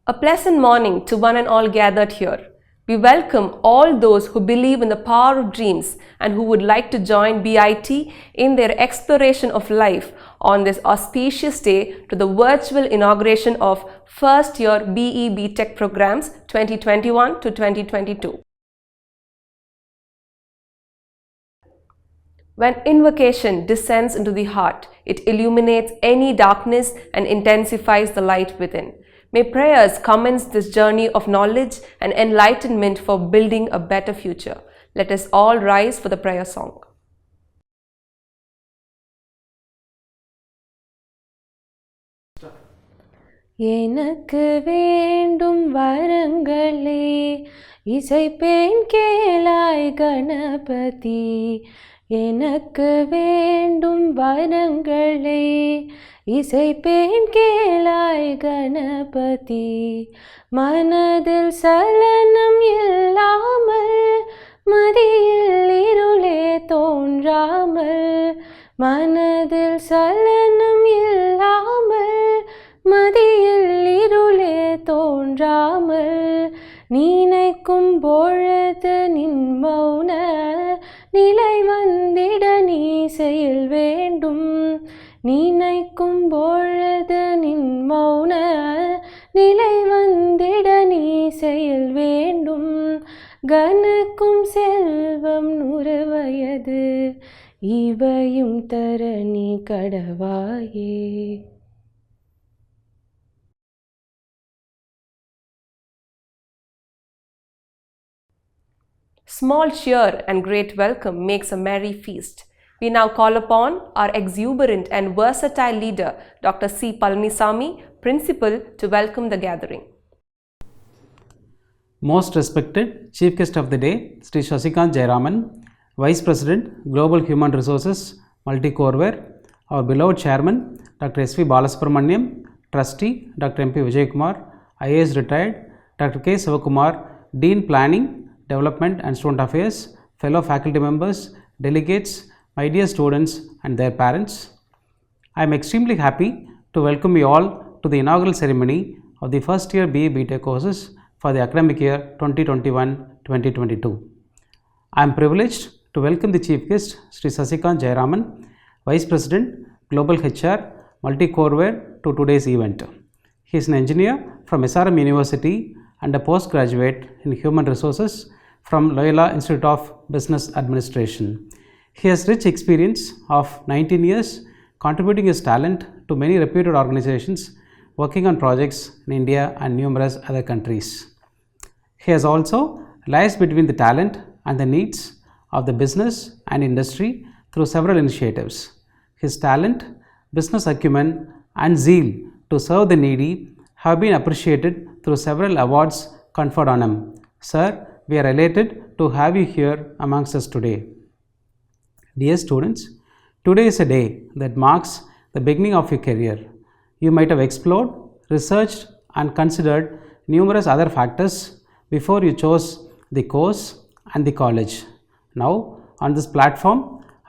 A pleasant morning to one and all gathered here. We welcome all those who believe in the power of dreams and who would like to join BIT in their exploration of life on this auspicious day to the virtual inauguration of first year BE BTech programs 2021 to 2022. When invocation descends into the heart, it illuminates any darkness and intensifies the light within. May prayers commence this journey of knowledge and enlightenment for building a better future. Let us all rise for the prayer song. எனக்கு வேண்டும் வரங்களே இசைப்பேன் கேளாய் கணபதி எனக்கு வேண்டும் வரங்களே இசைப்பேன் கேளாய் கணபதி மனதில் சலனம் இல்லாமல் மதியில் இருளே தோன்றாமல் மனதில் சலனம் இல்லாமல் மதியில் இருளே தோன்றாமல் நினைக்கும் பொழுது நின் மௌன நிலை வந்திட நீ செயல் வேண்டும் நினைக்கும் பொழுது நின் மௌன நிலை வந்திட நீ செயல் வேண்டும் கனக்கும் செல்வம் 100 வயது இவையும் தர நீ கடவாயே. Small cheer and great welcome makes a merry feast. We now call upon our exuberant and versatile leader, Dr. C. Palanisamy, Principal, to welcome the gathering. Most respected Chief Guest of the Day, Sri Sasikant Jayaraman, Vice President, Global Human Resources, Multi-Coreware, our beloved Chairman, Dr. S.V. Balasubramaniam, Trustee, Dr. M.P. Vijaykumar, IAS Retired, Dr. K. Sivakumar, Dean Planning, Development and Student Affairs, fellow faculty members, delegates, my dear students and their parents. I am extremely happy to welcome you all to the inaugural ceremony of the first year BE BTech courses for the academic year 2021-2022. I am privileged to welcome the Chief Guest, Sri Sasikant Jayaraman, Vice President, Global HR, Multi-Coreware to today's event. He is an engineer from SRM University and a postgraduate in Human Resources from Loyola Institute of Business Administration. He has rich experience of 19 years contributing his talent to many reputed organizations working on projects in India and numerous other countries. He has also liaised between the talent and the needs of the business and industry through several initiatives. His talent, business acumen and zeal to serve the needy have been appreciated through several awards conferred on him. Sir, we are elated to have you here amongst us today. Dear students, today is a day that marks the beginning of your career. You might have explored, researched and considered numerous other factors before you chose the course and the college. Now, on this platform,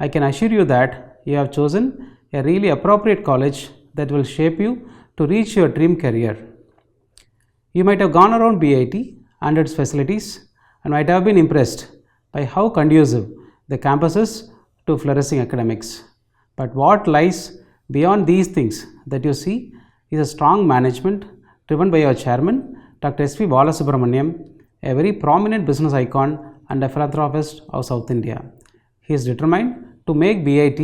I can assure you that you have chosen a really appropriate college that will shape you to reach your dream career. You might have gone around BIT and its facilities and might have been impressed by how conducive the campus is to flourishing academics. But what lies beyond these things that you see is a strong management driven by your chairman, Dr. S.V. Balasubramaniam, a very prominent business icon and a philanthropist of South India. He is determined to make BIT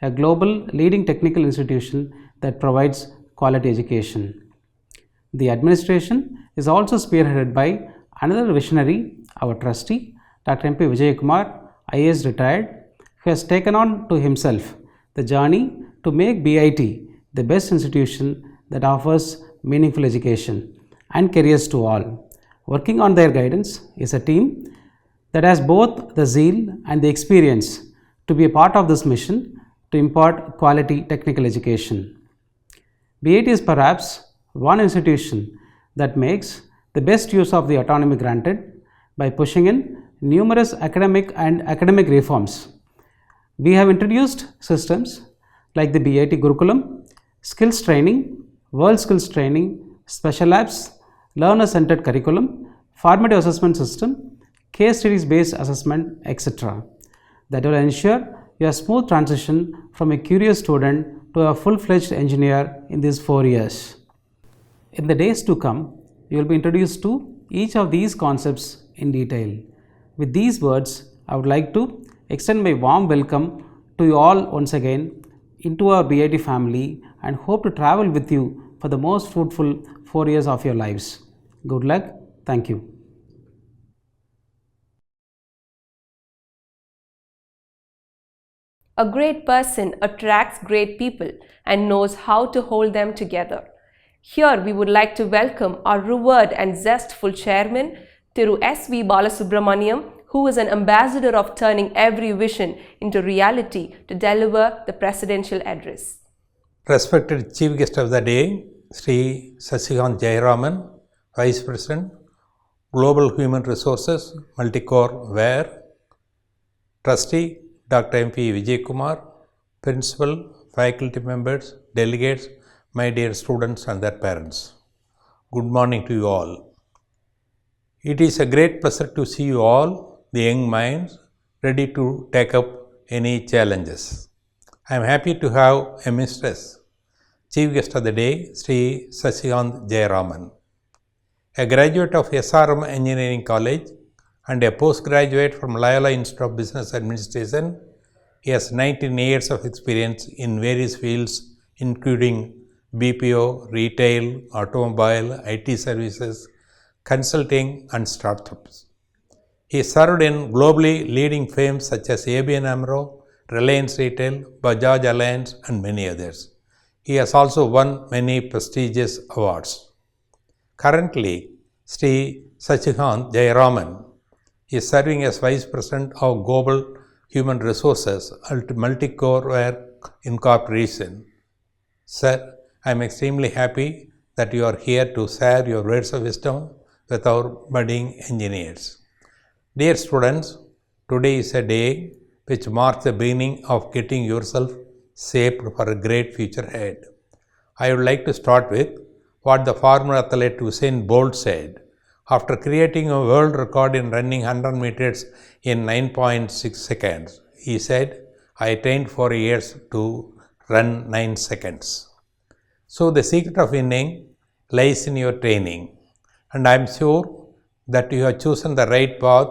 a global leading technical institution that provides quality education. The administration is also spearheaded by another visionary, our trustee, Dr. M.P. Vijaykumar, IAS Retired, who has taken on to himself the journey to make BIT the best institution that offers meaningful education and careers to all. Working on their guidance is a team that has both the zeal and the experience to be a part of this mission to impart quality technical education. BIT is perhaps one institution that makes the best use of the autonomy granted by pushing in numerous academic reforms. We have introduced systems like the BIT Gurukulam, skills training, world skills training, special labs, learner-centered curriculum, formative assessment system, case studies based assessment, etc. That will ensure your smooth transition from a curious student to a full-fledged engineer in these 4 years. In the days to come, you will be introduced to each of these concepts in detail. With these words, I would like to extend my warm welcome to you all once again into our BIT family and hope to travel with you for the most fruitful 4 years of your lives. Good luck. Thank you. A great person attracts great people and knows how to hold them together. Here we would like to welcome our revered and zestful chairman, Thiru S.V. Balasubramaniam, who is an ambassador of turning every vision into reality to deliver the presidential address. Respected Chief Guest of the Day, Sri Sasikant Jayaraman, Vice President, Global Human Resources, Multicore WARE, Trustee, Dr. M.P. Vijay Kumar, Principal, Faculty members, delegates, my dear students and their parents. Good morning to you all. It is a great pleasure to see you all, the young minds, ready to take up any challenges. I am happy to have a mistress, Chief Guest of the Day, Sri Sasikant Jayaraman. A graduate of SRM Engineering College and a postgraduate from Loyola Institute of Business Administration, he has 19 years of experience in various fields including BPO, retail, automobile, IT services, consulting and startups. He served in globally leading firms such as ABN AMRO, Reliance Retail, Bajaj Alliance and many others. He has also won many prestigious awards. Currently, Sri Sasikant Jayaraman is serving as Vice President of Global Human Resources at Multicore WARE Incorporation. Sir, I am extremely happy that you are here to share your words of wisdom with our budding engineers. Dear students, today is a day which marks the beginning of getting yourself shaped for a great future ahead. I would like to start with what the former athlete Usain Bolt said after creating a world record in running 100 meters in 9.6 seconds. He said, I trained for years to run 9 seconds. So the secret of winning lies in your training, and I am sure that you have chosen the right path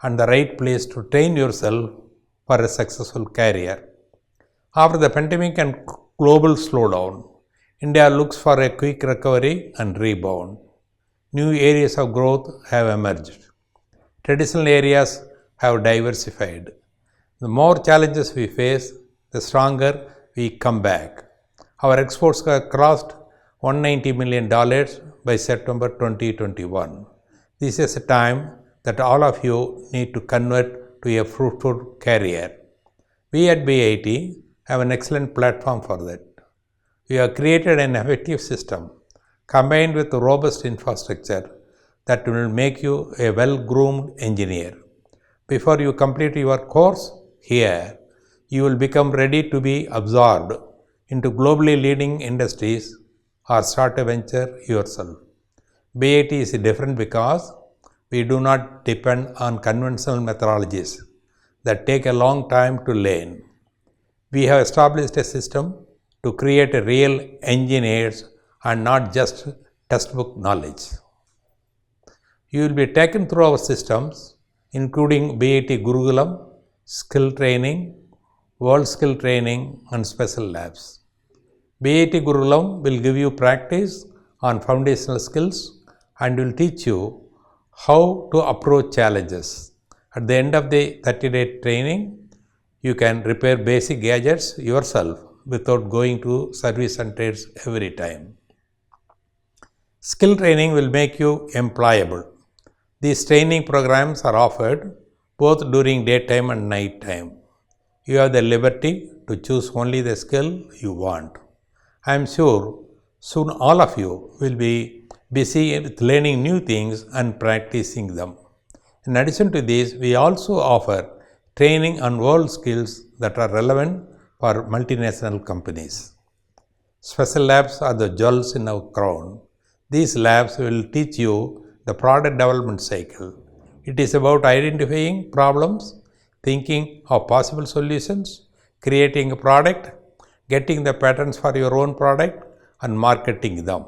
and the right place to train yourself for a successful career. After the pandemic and global slowdown, India looks for a quick recovery and rebound. New areas of growth have emerged. Traditional areas have diversified. The more challenges we face, the stronger we come back. Our exports have crossed $190 million by September 2021. This is a time that all of you need to convert to a fruitful career. We at BIT have an excellent platform for that. We have created an effective system combined with a robust infrastructure that will make you a well-groomed engineer. Before you complete your course here, you will become ready to be absorbed into globally leading industries or start a venture yourself. BIT is different because we do not depend on conventional methodologies that take a long time to learn. We have established a system to create real engineers and not just textbook knowledge. You will be taken through our systems, including BIT Gurukulam, skill training, world skill training, and special labs. BIT Gurukulam will give you practice on foundational skills and will teach you how to approach challenges. At the end of the 30-day training, you can repair basic gadgets yourself without going to service centers every time. Skill training will make you employable. These training programs are offered both during daytime and night time. You have the liberty to choose only the skill you want. I am sure soon all of you will be busy with learning new things and practicing them. In addition to this, we also offer training on world skills that are relevant for multinational companies. Special labs are the jewels in our crown. These labs will teach you the product development cycle. It is about identifying problems, thinking of possible solutions, creating a product, getting the patents for your own product, and marketing them.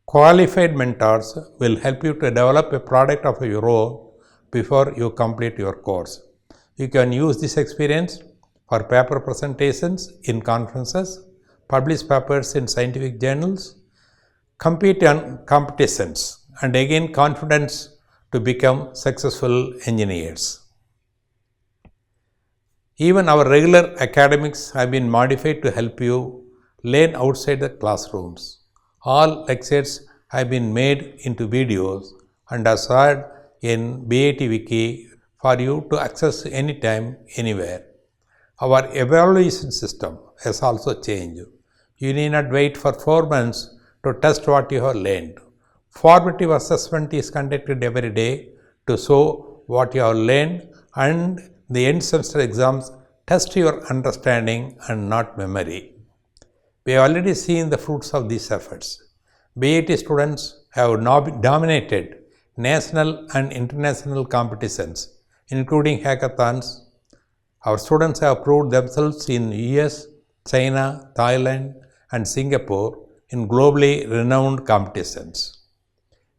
Qualified mentors will help you to develop a product of your own before you complete your course. You can use this experience for paper presentations in conferences, publish papers in scientific journals, compete on competitions, and gain confidence to become successful engineers. Even our regular academics have been modified to help you learn outside the classrooms. All lectures have been made into videos and are shared in BAT Wiki for you to access anytime, anywhere. Our evaluation system has also changed. You need not wait for 4 months to test what you have learned. Formative assessment is conducted every day to show what you have learned, and the end semester exams test your understanding and not memory. We have already seen the fruits of these efforts. BAT students have dominated national and international competitions, including hackathons. Our students have proved themselves in US, China, Thailand, and Singapore in globally renowned competitions.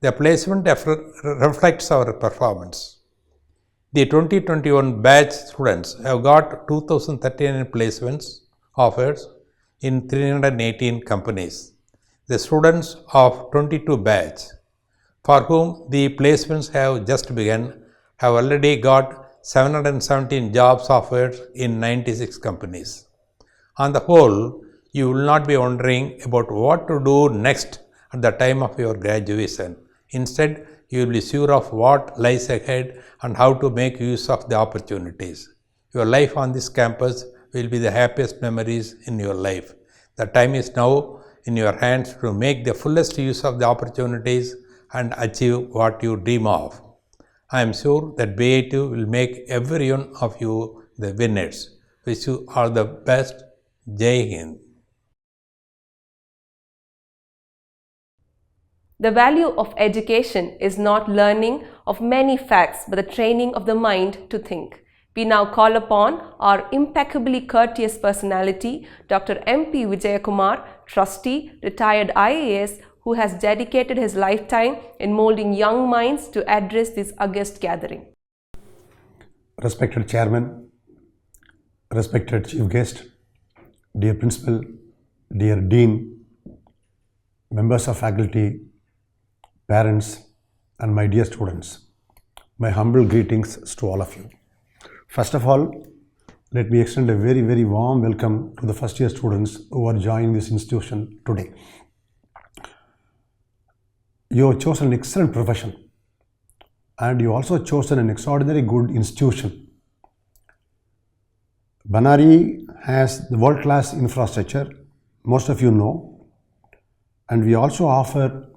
The placement reflects our performance. The 2021 batch students have got 2039 placements offers in 318 companies. The students of 22 batch, for whom the placements have just begun, have already got 717 jobs offered in 96 companies. On the whole, you will not be wondering about what to do next at the time of your graduation. Instead, you will be sure of what lies ahead and how to make use of the opportunities. Your life on this campus will be the happiest memories in your life. The time is now in your hands to make the fullest use of the opportunities and achieve what you dream of. I am sure that BAT will make every one of you the winners. Wish you all the best. Jai Hind. The value of education is not learning of many facts, but the training of the mind to think. We now call upon our impeccably courteous personality, Dr. M.P. Vijayakumar, trustee, retired IAS, who has dedicated his lifetime in molding young minds to address this august gathering. Respected Chairman, respected Chief Guest, dear Principal, dear Dean, members of faculty, parents, and my dear students, my humble greetings to all of you. First of all, let me extend a very, very warm welcome to the first year students who are joining this institution today. You have chosen an excellent profession, and you also chosen an extraordinary good institution. Bannari has the world-class infrastructure, most of you know, and we also offer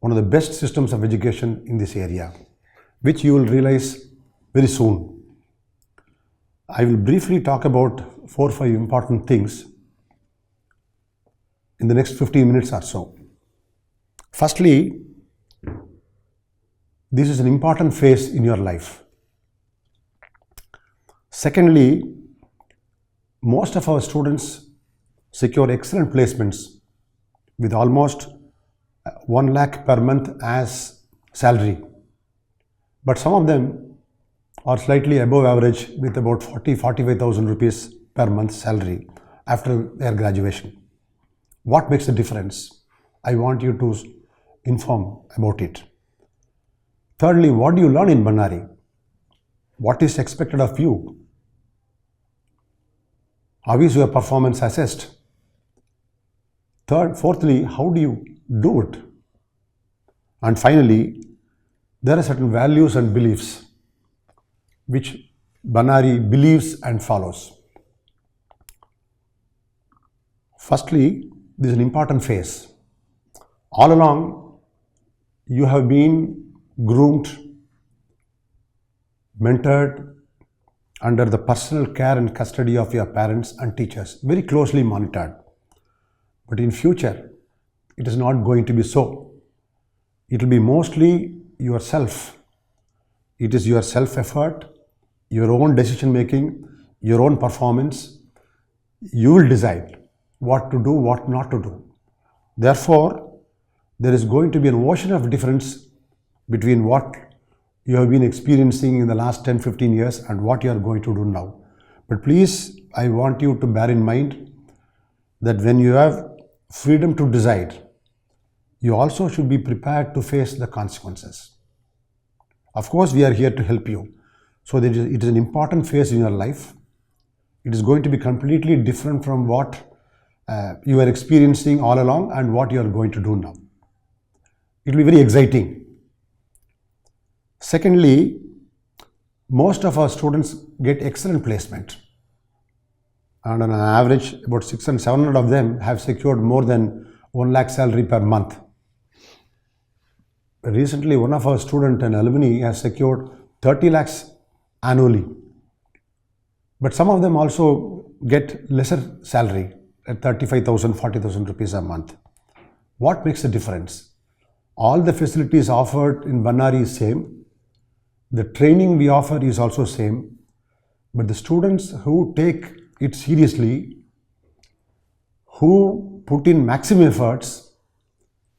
one of the best systems of education in this area, which you will realize very soon. I will briefly talk about 4 or 5 important things in the next 15 minutes or so. Firstly, this is an important phase in your life. Secondly, most of our students secure excellent placements with almost 1 lakh per month as salary. But some of them are slightly above average with about 45,000 rupees per month salary after their graduation. What makes the difference? I want you to inform about it. Thirdly, what do you learn in Bannari? What is expected of you? How is your performance assessed? Fourthly, how do you do it? And finally, there are certain values and beliefs which Bannari believes and follows. Firstly, this is an important phase. All along, you have been groomed, mentored under the personal care and custody of your parents and teachers, very closely monitored. But in future, it is not going to be so. It will be mostly yourself. It is your self-effort, your own decision making, your own performance. You will decide what to do, what not to do. Therefore, there is going to be an ocean of difference between what you have been experiencing in the last 10-15 years and what you are going to do now. But please, I want you to bear in mind that when you have freedom to decide, you also should be prepared to face the consequences. Of course, we are here to help you. So it is an important phase in your life. It is going to be completely different from what you are experiencing all along and what you are going to do now. It will be very exciting. Secondly, most of our students get excellent placement. And on an average, about 600 and 700 of them have secured more than 1 lakh salary per month. Recently, one of our students and alumni has secured 30 lakhs annually. But some of them also get lesser salary at 35,000, 40,000 rupees a month. What makes the difference? All the facilities offered in Bannari is same. The training we offer is also same. But the students who take it seriously, who put in maximum efforts,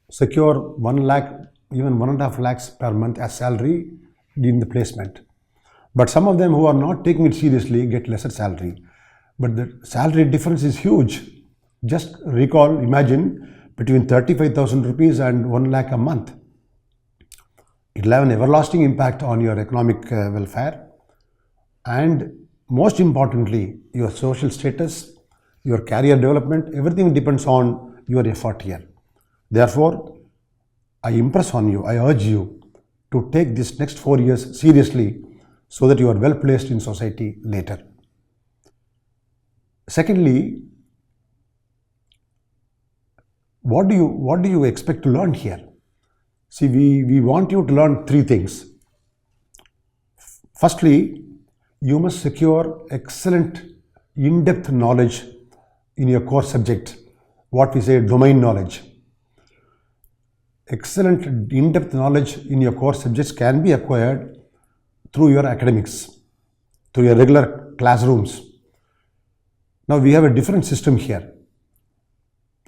secure 1 lakh, even 1.5 lakhs per month as salary in the placement. But some of them who are not taking it seriously get lesser salary. But the salary difference is huge. Just recall, imagine between 35,000 rupees and 1 lakh a month. It will have an everlasting impact on your economic welfare and most importantly, your social status, your career development, everything depends on your effort here. Therefore, I impress on you, I urge you to take this next 4 years seriously so that you are well placed in society later. Secondly, what do you expect to learn here? See, we want you to learn 3 things. Firstly, you must secure excellent in-depth knowledge in your core subject, what we say domain knowledge. Excellent in-depth knowledge in your core subjects can be acquired through your academics, through your regular classrooms. Now we have a different system here.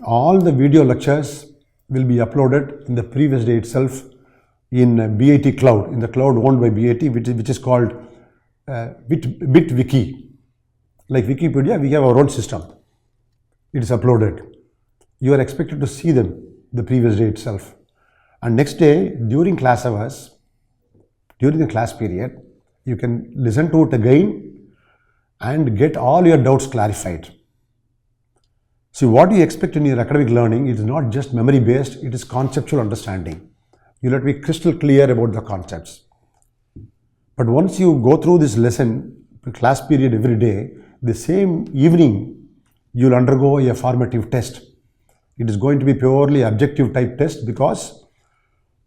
All the video lectures will be uploaded in the previous day itself in BIT cloud, in the cloud owned by BIT, which is called BitWiki. Like Wikipedia, we have our own system. It is uploaded. You are expected to see them the previous day itself. And next day, during class hours, during the class period, you can listen to it again and get all your doubts clarified. See, what you expect in your academic learning is not just memory based, it is conceptual understanding. You have to be crystal clear about the concepts. But once you go through this lesson, class period every day, the same evening, you will undergo a formative test. It is going to be purely objective type test because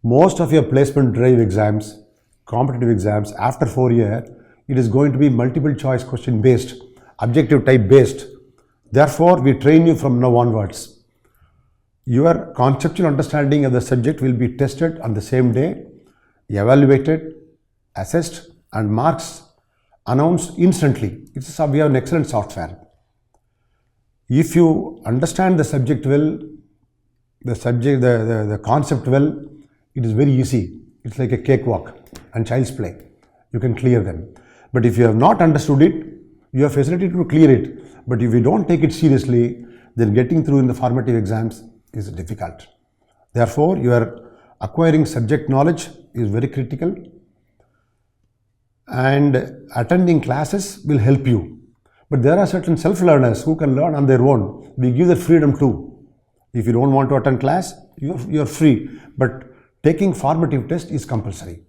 most of your placement drive exams, competitive exams after 4 years, it is going to be multiple choice question based, objective type based. Therefore, we train you from now onwards. Your conceptual understanding of the subject will be tested on the same day, evaluated, assessed, and marks announced instantly. We have an excellent software. If you understand the subject well, the concept well, it is very easy. It's like a cakewalk and child's play. You can clear them. But if you have not understood it, you have facility to clear it. But if you don't take it seriously, then getting through in the formative exams is difficult. Therefore, your acquiring subject knowledge is very critical, and attending classes will help you. But there are certain self-learners who can learn on their own. We give that freedom too. If you don't want to attend class, you're free. But taking formative test is compulsory.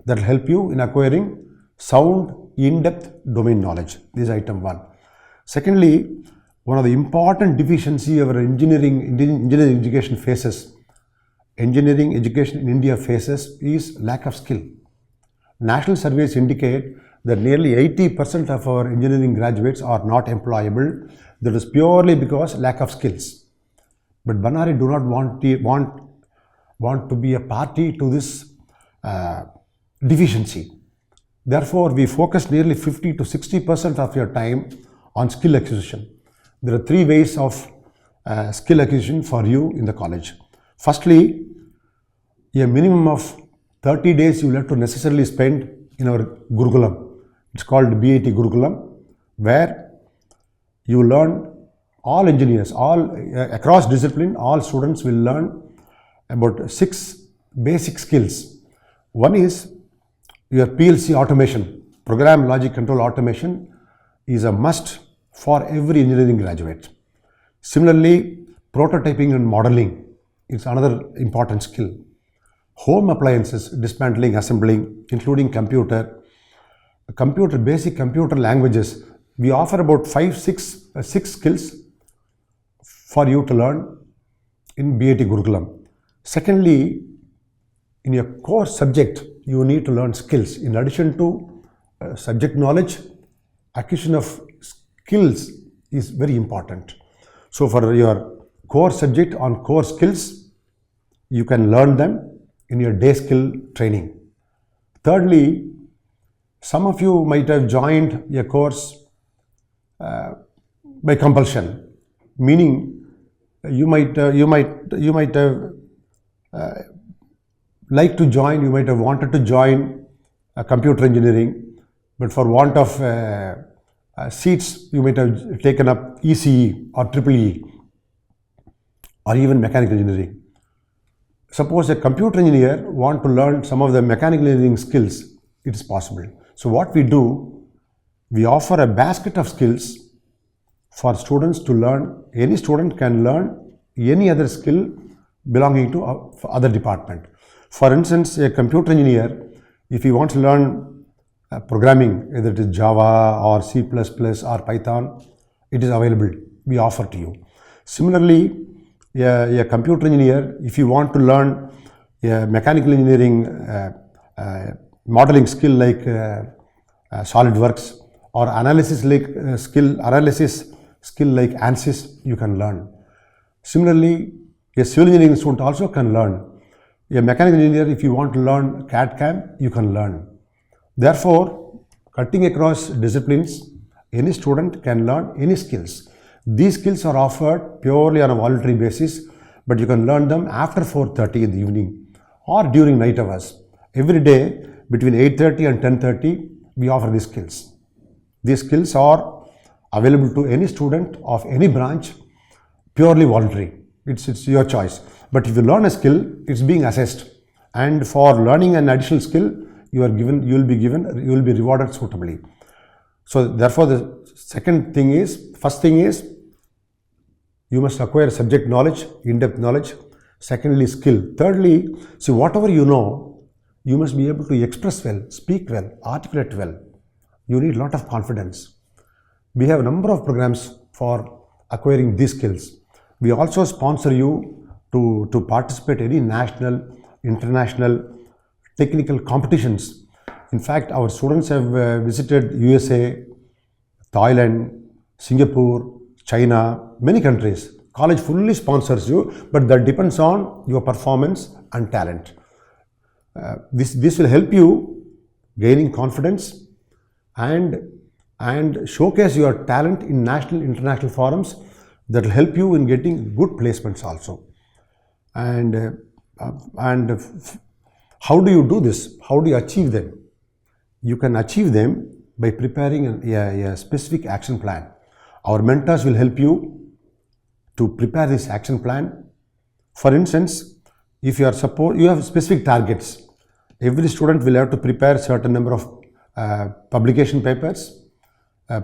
That will help you in acquiring sound, in-depth domain knowledge. This is item 1. Secondly, one of the important deficiency our engineering education faces, engineering education in India faces is lack of skill. National surveys indicate that nearly 80% of our engineering graduates are not employable. That is purely because lack of skills. But Bannari do not want to be a party to this deficiency. Therefore, we focus nearly 50 to 60% of your time on skill acquisition. There are three ways of skill acquisition for you in the college. Firstly, a minimum of 30 days you will have to necessarily spend in our Gurukulam. It's called BIT Gurukulam, where you learn all engineers, across discipline, all students will learn about 6 basic skills. One is your PLC automation, program logic control automation is a must for every engineering graduate. Similarly, prototyping and modeling is another important skill. Home appliances, dismantling, assembling, including basic computer languages. We offer about 6 skills for you to learn in BIT Gurukulam. Secondly, in your core subject, you need to learn skills. In addition to subject knowledge, acquisition of skills is very important. So for your core subject on core skills, you can learn them in your day skill training. Thirdly, some of you might have joined a course by compulsion, meaning you might have liked to join, you might have wanted to join computer engineering, but for want of seats, you might have taken up ECE or EEE or even mechanical engineering. Suppose a computer engineer want to learn some of the mechanical engineering skills, it is possible. So what we do, we offer a basket of skills for students to learn. Any student can learn any other skill belonging to other department. For instance, a computer engineer, if he wants to learn programming, whether it is Java or C++ or Python, it is available. We offer to you. Similarly, a computer engineer, if you want to learn a mechanical engineering modeling skill like SolidWorks or analysis skill like ANSYS, you can learn. Similarly, a civil engineering student also can learn. A mechanical engineer, if you want to learn CAD/CAM, you can learn. Therefore, cutting across disciplines, any student can learn any skills. These skills are offered purely on a voluntary basis, but you can learn them after 4:30 in the evening or during night hours. Every day between 8:30 and 10:30, we offer these skills. These skills are available to any student of any branch, purely voluntary. It's your choice. But if you learn a skill, it's being assessed. And for learning an additional skill, you will be rewarded suitably. So therefore, first thing is, you must acquire subject knowledge, in-depth knowledge. Secondly, skill. Thirdly, see, whatever you know, you must be able to express well, speak well, articulate well. You need a lot of confidence. We have a number of programs for acquiring these skills. We also sponsor you to participate in any national, international, technical competitions. In fact, our students have visited USA, Thailand, Singapore, China, many countries. College fully sponsors you, but that depends on your performance and talent. This will help you gaining confidence and showcase your talent in national, international forums that will help you in getting good placements also. And how do you do this? How do you achieve them? You can achieve them by preparing a specific action plan. Our mentors will help you to prepare this action plan. For instance, if you have specific targets, every student will have to prepare a certain number of publication papers,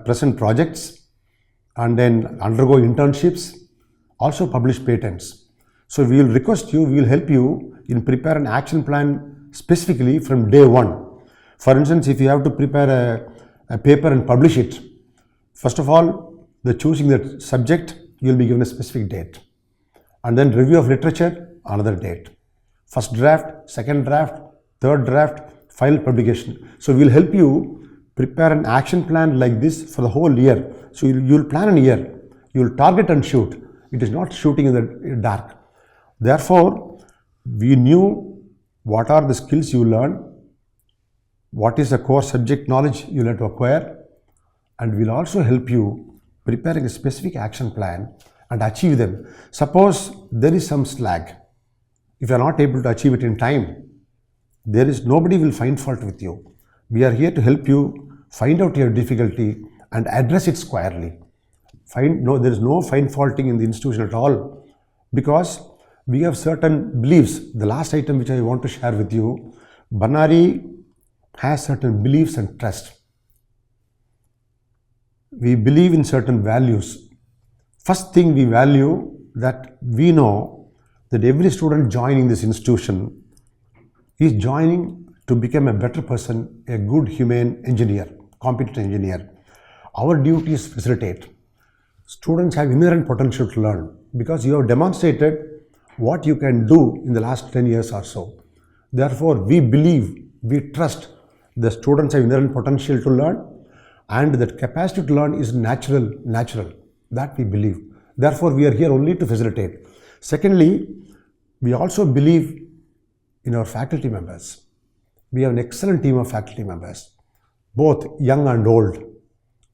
present projects, and then undergo internships, also publish patents. So we will request you, we will help you in prepare an action plan specifically from day one. For instance, if you have to prepare a paper and publish it, first of all, choosing the subject, you will be given a specific date. And then review of literature, another date. First draft, second draft, third draft, final publication. So we will help you prepare an action plan like this for the whole year. So you will plan a year, you will target and shoot. It is not shooting in the dark. Therefore, we knew what are the skills you learn, what is the core subject knowledge you have to acquire, and we'll also help you preparing a specific action plan and achieve them. Suppose there is some slack. If you are not able to achieve it in time, nobody will find fault with you. We are here to help you find out your difficulty and address it squarely. There is no fine faulting in the institution at all, because we have certain beliefs. The last item which I want to share with you, Bannari has certain beliefs and trust. We believe in certain values. First thing we value, that we know that every student joining this institution is joining to become a better person, a good humane engineer, competent engineer. Our duty is facilitate. Students have inherent potential to learn because you have demonstrated what you can do in the last 10 years or so. Therefore, we believe, we trust the students have inherent potential to learn, and that capacity to learn is natural, that we believe. Therefore, we are here only to facilitate. Secondly, we also believe in our faculty members. We have an excellent team of faculty members, both young and old,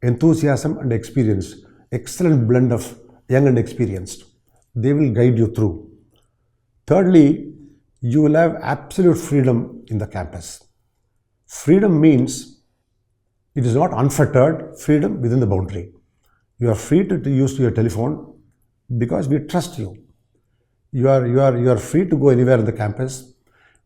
enthusiasm and experience, excellent blend of young and experienced. They will guide you through. Thirdly, you will have absolute freedom in the campus. Freedom means it is not unfettered, freedom within the boundary. You are free to use your telephone because we trust you. You are free to go anywhere in the campus.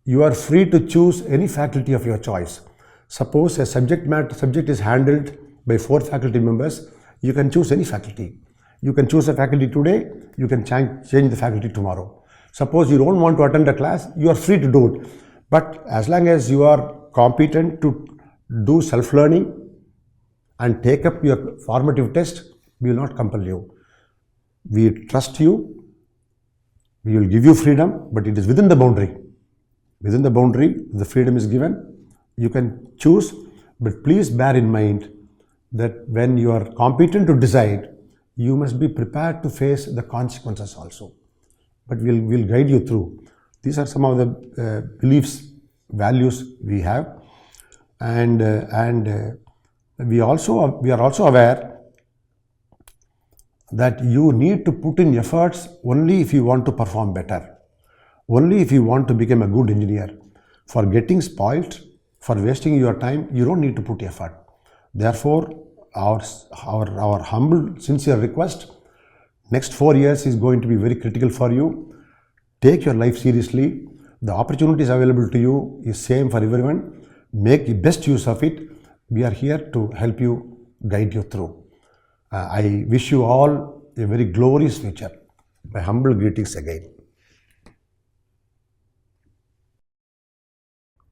You are free to choose any faculty of your choice. Suppose a subject is handled by 4 faculty members, you can choose any faculty. You can choose a faculty today, you can change the faculty tomorrow. Suppose you don't want to attend a class, you are free to do it. But as long as you are competent to do self-learning and take up your formative test, we will not compel you. We trust you, we will give you freedom, but it is within the boundary. Within the boundary, the freedom is given. You can choose, but please bear in mind that when you are competent to decide, you must be prepared to face the consequences also. But we'll guide you through. These are some of the beliefs, values we have, and we are also aware that you need to put in efforts only if you want to perform better, only if you want to become a good engineer. For getting spoiled, for wasting your time, you don't need to put effort. Therefore, our humble, sincere request, next 4 years is going to be very critical for you. Take your life seriously. The opportunities available to you is same for everyone. Make the best use of it. We are here to help you, guide you through. I wish you all a very glorious future. My humble greetings again.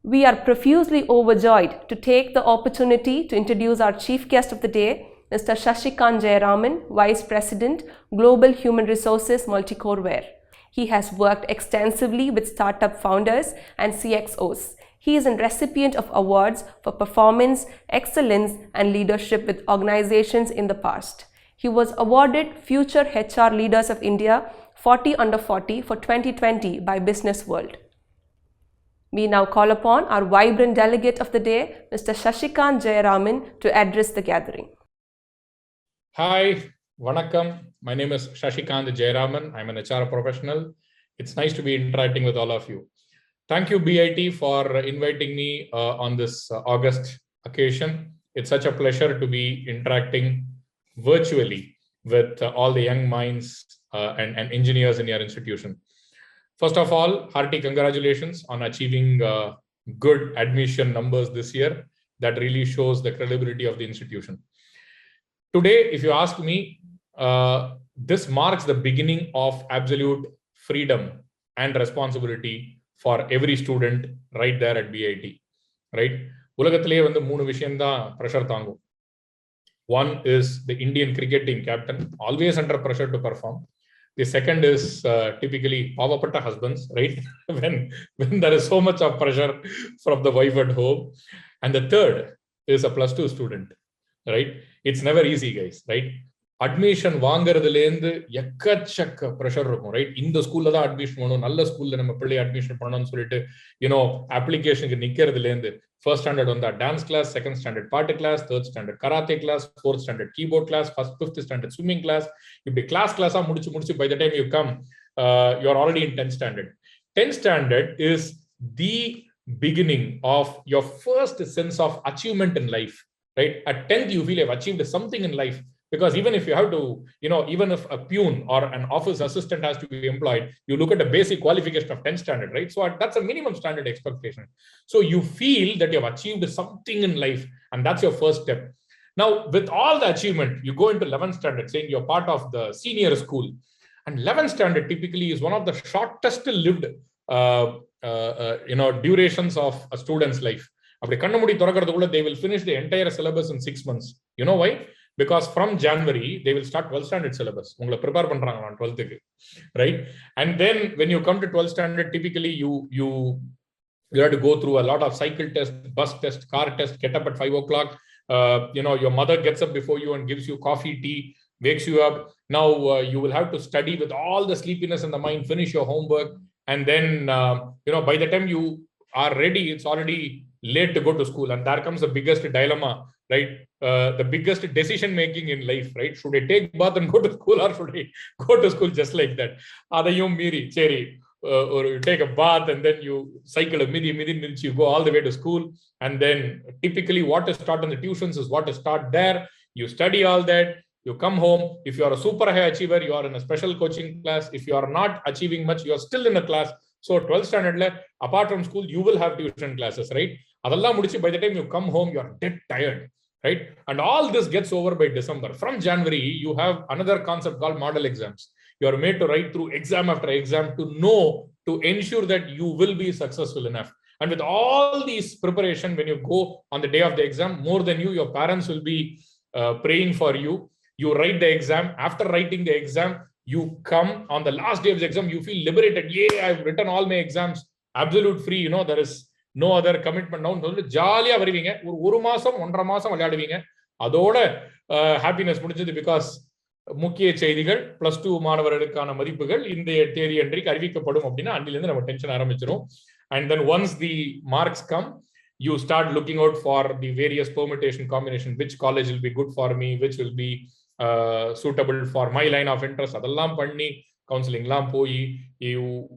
We are profusely overjoyed to take the opportunity to introduce our chief guest of the day, Mr. Shashikant Jayaraman, Vice President, Global Human Resources Multicoreware. He has worked extensively with startup founders and CXOs. He is a recipient of awards for performance, excellence, and leadership with organizations in the past. He was awarded Future HR Leaders of India 40 Under 40 for 2020 by Business World. We now call upon our vibrant delegate of the day, Mr. Shashikant Jayaraman, to address the gathering. Hi, Vanakkam. My name is Shashikant Jayaraman. I'm an HR professional. It's nice to be interacting with all of you. Thank you, BIT, for inviting me on this August occasion. It's such a pleasure to be interacting virtually with all the young minds and engineers in your institution. First of all, hearty congratulations on achieving good admission numbers this year. That really shows the credibility of the institution. Today, if you ask me, this marks the beginning of absolute freedom and responsibility for every student right there at BIT. Right? உலகத்திலே வந்து 3 விஷயம் தான் pressure தாங்கும். One is the Indian cricket team captain, always under pressure to perform. The second is typically pavapatta husbands, right? when there is so much of pressure from the wife at home. And the third is a +2 student, right? It's never easy, guys, right? Admission வாங்குறதுலேருந்து எக்கச்சக்க pressure இருக்கும், right? இந்த ஸ்கூல்ல தான் admission பண்ணணும், நல்ல ஸ்கூல்ல நம்ம பிள்ளைய அட்மிஷன் பண்ணணும்னு சொல்லிட்டு அப்ளிகேஷனுக்கு நிக்கிறதுலேருந்து ஃபர்ஸ்ட் ஸ்டாண்டர்ட் வந்தா டான்ஸ் கிளாஸ், செகண்ட் ஸ்டாண்டர்ட் பாட்டு class, third standard karate class, fourth standard keyboard class, fifth standard swimming class, இப்படி கிளாஸா முடிச்சு by the time you come you are already in 10th standard. 10th standard is the beginning of your first sense of achievement in life, right? At 10th you feel you have achieved something in life, because even if you have to, even if a peon or an office assistant has to be employed, you look at the basic qualification of 10th standard, right? So that's a minimum standard expectation. So you feel that you have achieved something in life, and that's your first step. Now, with all the achievement, you go into 11th standard saying you're part of the senior school. And 11th standard typically is one of the shortest lived durations of a student's life. அப்படி கண்ண மூடி திறக்கிறதுக்குள்ள they will finish the entire syllabus in 6 months. You know why? Because from January they will start 12th standard syllabus. உங்களை prepare பண்றாங்க 12th க்கு, right? And then when you come to 12th standard, typically you have to go through a lot of cycle test, bus test, car test, get up at 5 o'clock. Your mother gets up before you and gives you coffee, tea, wakes you up. Now you will have to study with all the sleepiness in the mind, finish your homework, and then by the time you are ready, it's already late to go to school. And there comes the biggest dilemma, right? The biggest decision making in life, right? Should I take bath and go to school, or should I go to school just like that? Adayum miri cheri, or you take a bath and then you cycle a midi, you go all the way to school. And then typically what is taught in the tuitions is what is taught there. You study all that, you come home. If you are a super high achiever, you are in a special coaching class. If you are not achieving much, you are still in a class. So 12th standard, apart from school, you will have tuition classes, right? Adalla mudichi, by the time you come home, you are dead tired, right? And all this gets over by December. From January, you have another concept called model exams. You are made to write through exam after exam to ensure that you will be successful enough. And with all these preparation, when you go on the day of the exam, more than you, your parents will be praying for you. You write the exam. After writing the exam, you come on the last day of the exam, you feel liberated. Yeah, I've written all my exams, absolute free. There is no other commitment now. Jolly வருவீங்க, ஒரு மாசம் 1.5 மாசம் விளையாடுவீங்க. அதோட happiness முடிஞ்சது. Because முக்கிய செய்திகள் +2 மாணவர்களுக்கான மதிப்புகள் இந்த தேதி அன்றைக்கு அறிவிக்கப்படும் அப்படின்னா அன்னிலிருந்து நம்ம டென்ஷன் ஆரம்பிச்சிடும். And then once the marks come, you start looking out for the various permutation combination, which college will be good for me, which will be suitable for my line of interest. அதெல்லாம் பண்ணி கவுன்சிலிங்லாம் போய்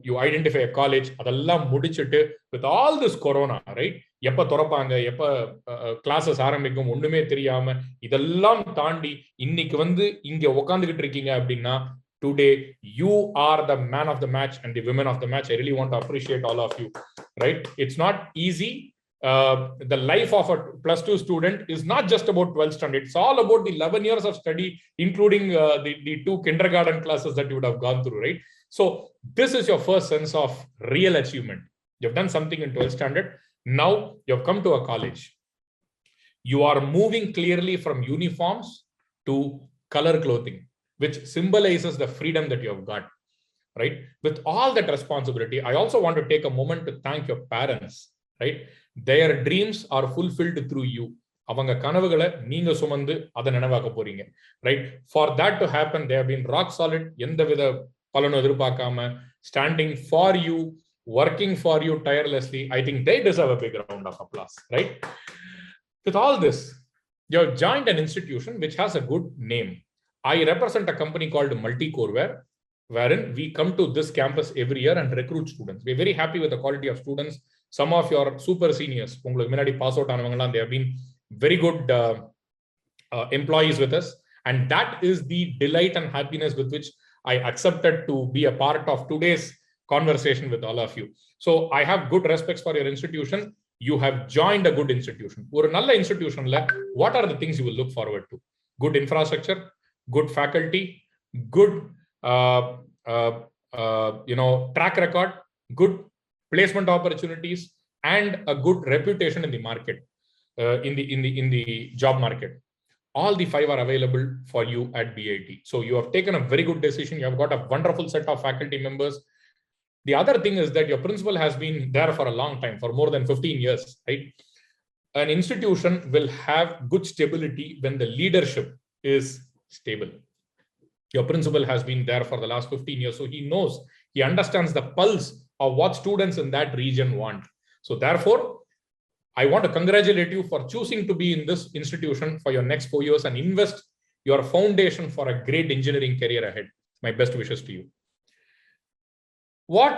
you identify a college. அதெல்லாம் முடிச்சிட்டு with all this corona, right? எப்ப திறப்பாங்க, எப்ப classes ஆரம்பிக்கும் ஒண்ணுமே தெரியாம இதெல்லாம் தாண்டி இன்னைக்கு இங்க உட்காந்துக்கிட்டு இருக்கீங்க அப்படின்னா, today you are the man of the match and the women of the match. I really want to appreciate all of you, right? It's not easy. The life of a +2 student is not just about 12th standard. It's all about the 11 years of study, including the 2 kindergarten classes that you would have gone through, right? So this is your first sense of real achievement. You've done something in 12th standard. Now you've come to a college. You are moving clearly from uniforms to color clothing, which symbolizes the freedom that you have got, right? With all that responsibility, I also want to take a moment to thank your parents, right? Their dreams are fulfilled through you. அவங்க கனவுகளை நீங்க சுமந்து அதை நினைவாக்க போறீங்க, right? For that to happen, they have been rock solid. எந்தவித பலனும் எதிர்பார்க்காம standing for you, working for you tirelessly. I think they deserve a big round of applause, right? With all this, you have joined an institution which has a good name. I represent a company called Multicoreware, wherein we come to this campus every year and recruit students. We're very happy with the quality of students. Some of your super seniors, உங்களுக்கு முன்னாடி pass out ஆனவங்கலாம், they have been very good employees with us. And that is the delight and happiness with which I accepted to be a part of today's conversation with all of you. So I have good respects for your institution. You have joined a good institution. ஒரு நல்ல institutionல what are the things you will look forward to? Good infrastructure, good faculty, good track record, good placement opportunities, and a good reputation in the market, in the job market. All the 5 are available for you at BIT. So you have taken a very good decision. You have got a wonderful set of faculty members. The other thing is that your principal has been there for a long time, for more than 15 years, right? An institution will have good stability when the leadership is stable. Your principal has been there for the last 15 years, so he knows, he understands the pulse of what students in that region want. So therefore, I want to congratulate you for choosing to be in this institution for your next 4 years and invest your foundation for a great engineering career ahead. My best wishes to you. What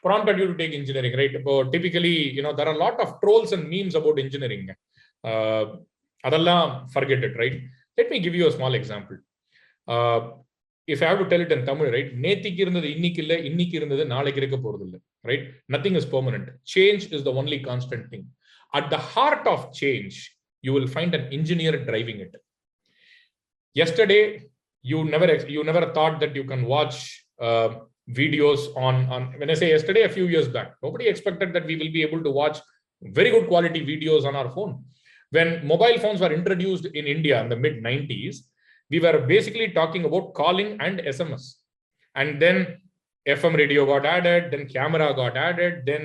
prompted you to take engineering, right? Typically, there are a lot of trolls and memes about engineering. Adalla, forget it, right? Let me give you a small example. If I have to tell it in Tamil, right? Right? Nothing is permanent. Change is the only constant thing. At the heart of change, you will find an engineer driving it. Yesterday, you never thought that you can watch videos on, when I say yesterday, a few years back, nobody expected that we will be able to watch very good quality videos on our phone. When mobile phones were introduced in India in the mid-90s, we were basically talking about calling and SMS. And then FM radio got added, then camera got added, then